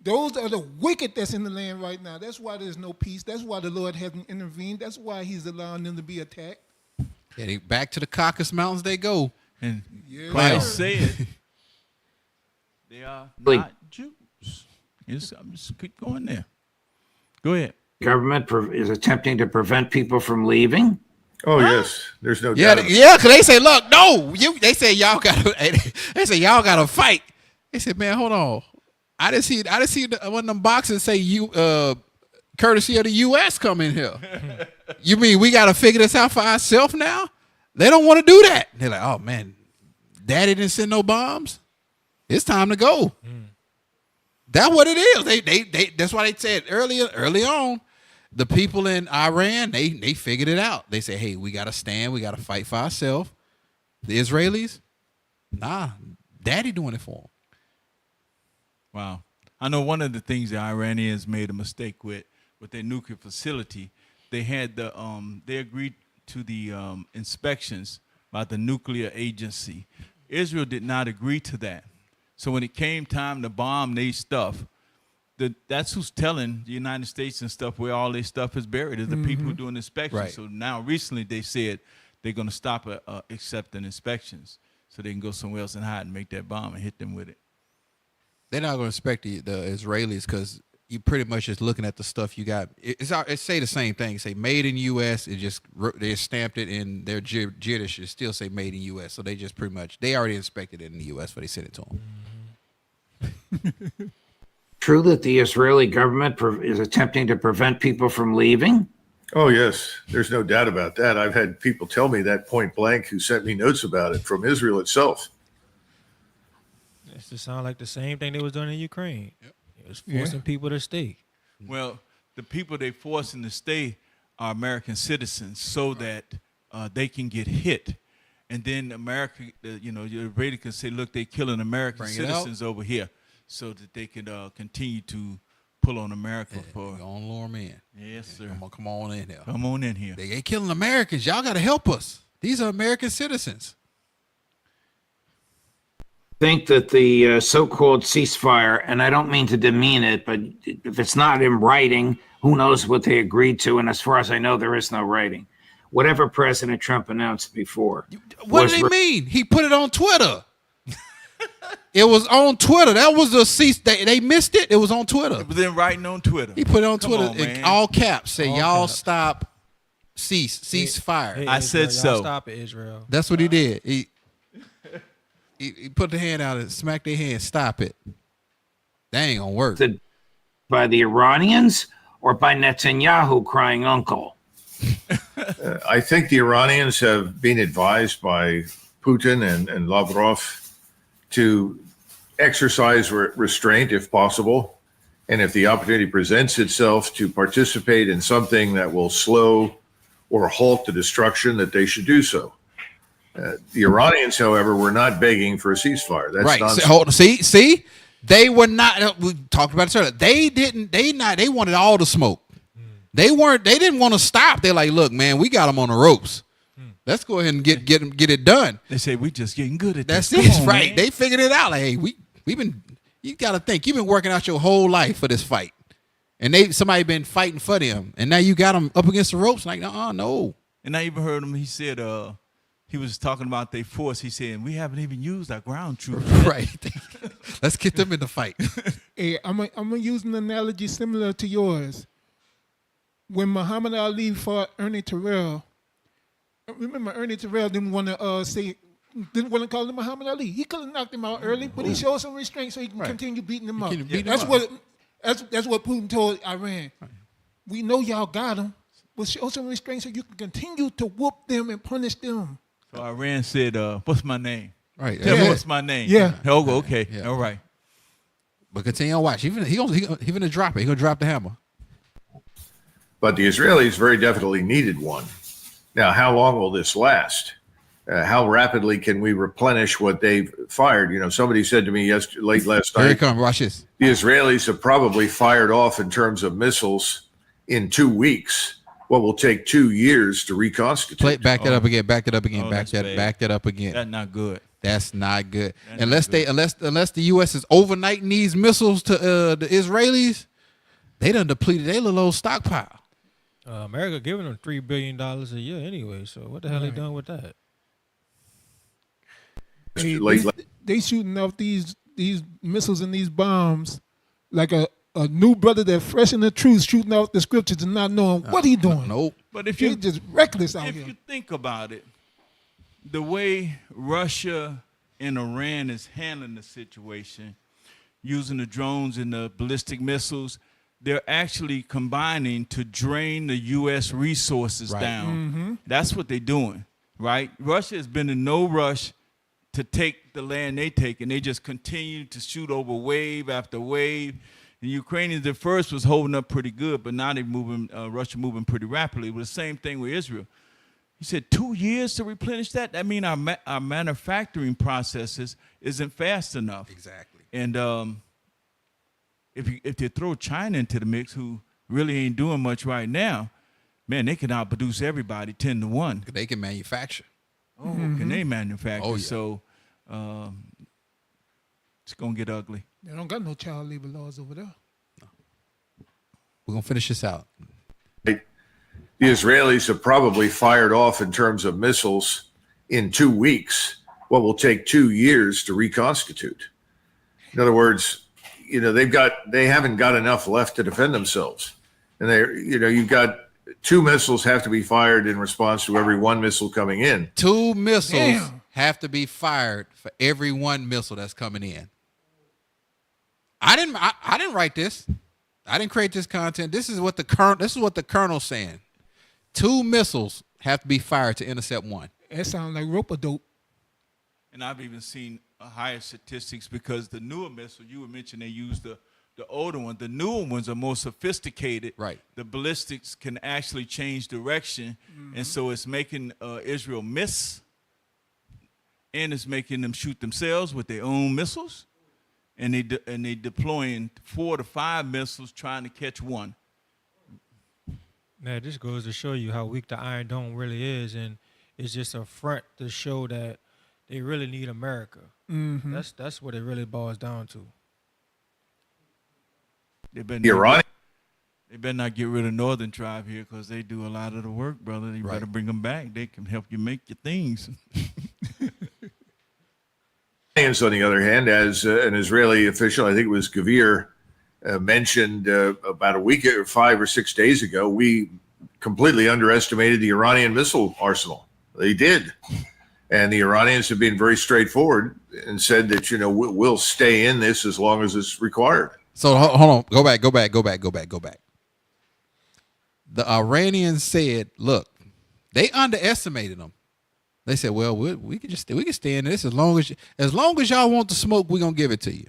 Those are the wicked that's in the land right now. That's why there's no peace. That's why the Lord hasn't intervened. That's why he's allowing them to be attacked. Yeah, back to the Caucasus Mountains they go. And Yeah. Christ said they are not Jews. I'm just keep going there. Go ahead. Government is attempting to prevent people from leaving. Oh yes, there's no Yeah, doubt. yeah, because they say, look, no, they say y'all gotta fight. They said, man, hold on. I didn't see one of them boxes say courtesy of the U.S. come in here. You mean we gotta figure this out for ourselves now? They don't want to do that. They're like, oh man, Daddy didn't send no bombs. It's time to go. That's what it is. They that's why they said early on. The people in Iran, they figured it out. They say, hey, we got to stand. We got to fight for ourselves. The Israelis, nah, Daddy doing it for them. Wow. I know one of the things the Iranians made a mistake with their nuclear facility. They had they agreed to the inspections by the nuclear agency. Israel did not agree to that. So when it came time to bomb their stuff, that's who's telling the United States and stuff where all their stuff is buried, is the people who doing inspections. Right. So now recently they said they're going to stop accepting inspections so they can go somewhere else and hide and make that bomb and hit them with it. They're not going to inspect the Israelis because you pretty much just looking at the stuff you got. It say the same thing. It say made in U.S. It just they stamped it in their Jiddish. It still say made in U.S. So they just pretty much they already inspected it in the U.S. but they sent it to them. True that the Israeli government is attempting to prevent people from leaving? Oh, yes. There's no doubt about that. I've had people tell me that point blank who sent me notes about it from Israel itself. It just sound like the same thing they was doing in Ukraine. Yep. It was forcing people to stay. Well, the people they forcing to stay are American citizens so that they can get hit. And then America, the Israeli can say, look, they're killing American citizens over here. So that they can continue to pull on America for on lure them in. Yes, sir. Come on in here. Come on in here. They killing Americans. Y'all got to help us. These are American citizens. Think that the so-called ceasefire, and I don't mean to demean it, but if it's not in writing, who knows what they agreed to? And as far as I know, there is no writing. Whatever President Trump announced before. What did he mean? He put it on Twitter. It was on Twitter. That was the cease. They missed it. It was on Twitter. It was in writing on Twitter. He put it on Twitter in all caps. Say y'all stop, cease fire. I said so. Stop it, Israel. That's what he did. He put the hand out and smacked their hand. Stop it. That ain't gonna work. By the Iranians or by Netanyahu crying uncle? I think the Iranians have been advised by Putin and Lavrov to exercise restraint if possible, and if the opportunity presents itself to participate in something that will slow or halt the destruction, that they should do so. The Iranians, however, were not begging for a ceasefire. That's right. nonsense. See, they were not. We talked about it earlier. They didn't. They wanted all the smoke. They didn't want to stop. They're like, look, man, we got them on the ropes. Let's go ahead and get it done. They say we just getting good at this. That's That's it, right. Man. They figured it out. Like, hey, we've been. You got to think. You've been working out your whole life for this fight, and somebody been fighting for them, and now you got them up against the ropes. Like, no. And I even heard him. He said, he was talking about their force. He said, we haven't even used our ground troops. Right. Let's get them in the fight. Hey, I'm gonna use an analogy similar to yours. When Muhammad Ali fought Ernie Terrell. Remember, Ernie Terrell didn't want to call him Muhammad Ali. He could have knocked him out early, but he showed some restraint so he can continue beating him up. That's what Putin told Iran. Right. We know y'all got him, but show some restraint so you can continue to whoop them and punish them. So Iran said, "What's my name?" Right. Tell me what's my name. Yeah. Oh, okay. Yeah. All right. But continue on watch. He gonna drop it. He gonna drop the hammer. But the Israelis very definitely needed one. Now, how long will this last? how rapidly can we replenish what they've fired? You know, somebody said to me late last night. Here it comes. Watch this. The Israelis have probably fired off in terms of missiles in 2 weeks what will take 2 years to reconstitute. Back that up again. Back that up again. Oh, back that up again. That's not good. That's not good. Unless the U.S. is overnighting these missiles to the Israelis, they done depleted their little old stockpile. America giving them $3 billion a year anyway. So what the hell they doing with that? They shooting off these missiles and these bombs like a new brother that fresh in the truth shooting off the scriptures and not knowing what he doing. Nope. But if They're you just reckless out here. If you think about it, the way Russia and Iran is handling the situation, using the drones and the ballistic missiles, they're actually combining to drain the U.S. resources down. That's what they're doing, right? Russia has been in no rush to take the land they take, and they just continue to shoot over wave after wave. The Ukrainians at first was holding up pretty good, but now they're moving, Russia moving pretty rapidly. It was the same thing with Israel. He said 2 years to replenish that? That means our manufacturing processes isn't fast enough. Exactly. And if they throw China into the mix, who really ain't doing much right now, man, they can outproduce everybody 10-1. They can manufacture. Oh, can they manufacture? Oh, yeah. So it's going to get ugly. They don't got no child labor laws over there. We're going to finish this out. The Israelis have probably fired off in terms of missiles in 2 weeks what will take 2 years to reconstitute. In other words, you know, they haven't got enough left to defend themselves. And you've got 2 missiles have to be fired in response to every 1 missile coming in. 2 missiles have to be fired for every 1 missile that's coming in. I didn't write this. I didn't create this content. This is what the colonel's saying. 2 missiles have to be fired to intercept 1. That sounds like rope-a-dope. And I've even seen higher statistics because the newer missiles, you were mentioning they use the older ones. The newer ones are more sophisticated. Right. The ballistics can actually change direction, and so it's making Israel miss, and it's making them shoot themselves with their own missiles, and they deploying 4 to 5 missiles trying to catch 1. Now, this goes to show you how weak the Iron Dome really is, and it's just a front to show that they really need America. That's what it really boils down to. They better not get rid of Northern Tribe here because they do a lot of the work, brother. You better bring them back. They can help you make your things. On the other hand, as an Israeli official, I think it was Gavir, mentioned about a week or 5 or 6 days ago, we completely underestimated the Iranian missile arsenal. They did. And the Iranians have been very straightforward and said that, you know, we'll stay in this as long as it's required. So hold on. Go back. The Iranians said, look, they underestimated them. They said, well, we can stay in this as long as y'all want the smoke, we're going to give it to you.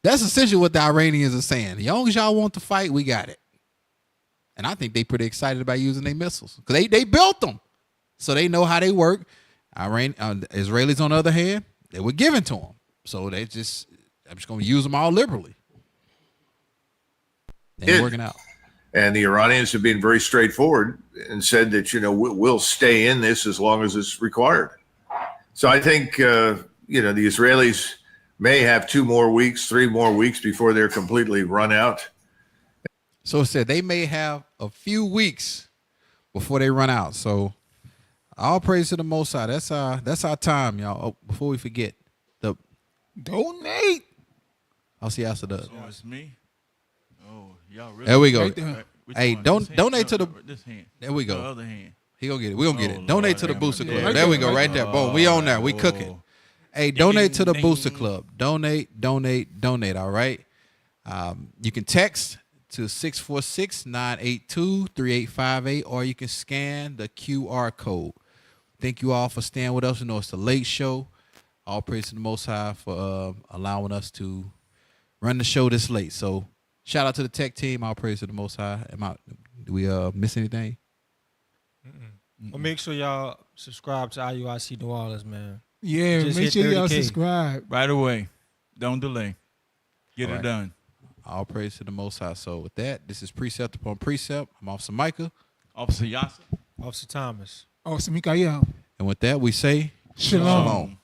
That's essentially what the Iranians are saying. As long as y'all want to fight, we got it. And I think they're pretty excited about using their missiles because they built them. So they know how they work. Israelis, on the other hand, they were given to them. So I'm just going to use them all liberally. They ain't working out. And the Iranians have been very straightforward and said that, you know, we'll stay in this as long as it's required. So I think, the Israelis may have 2 more weeks, 3 more weeks before they're completely run out. So it said they may have a few weeks before they run out. So all praise to the Most High. That's our time, y'all. Oh, before we forget, donate. I'll see after does. Oh, it's me. Oh, y'all really? There we go. Right there. Hey, donate to the. This hand. There we go. The other hand. He gonna get it. We gonna get it. Donate to the Booster Club. Yeah. There we go. Right there. Boom. We on there. We cooking. Hey, donate to the Booster Club. Donate. All right. You can text to 646-982-3858, or you can scan the QR code. Thank you all for staying with us. You know it's the late show. All praise to the Most High for allowing us to run the show this late. So shout out to the tech team. All praise to the Most High. Do we miss anything? Well, make sure y'all subscribe to IUIC New Orleans, man. Yeah, Just make hit sure y'all 30K. subscribe. Right away. Don't delay. Get All it right. done. All praise to the Most High. So with that, this is Precept Upon Precept. I'm Officer Micah. Officer Yasser. Officer Thomas. Officer Mikael. And with that, we say Shalom.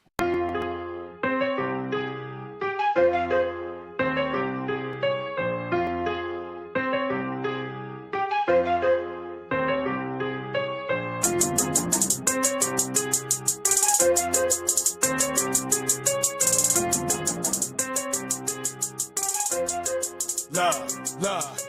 Love, love.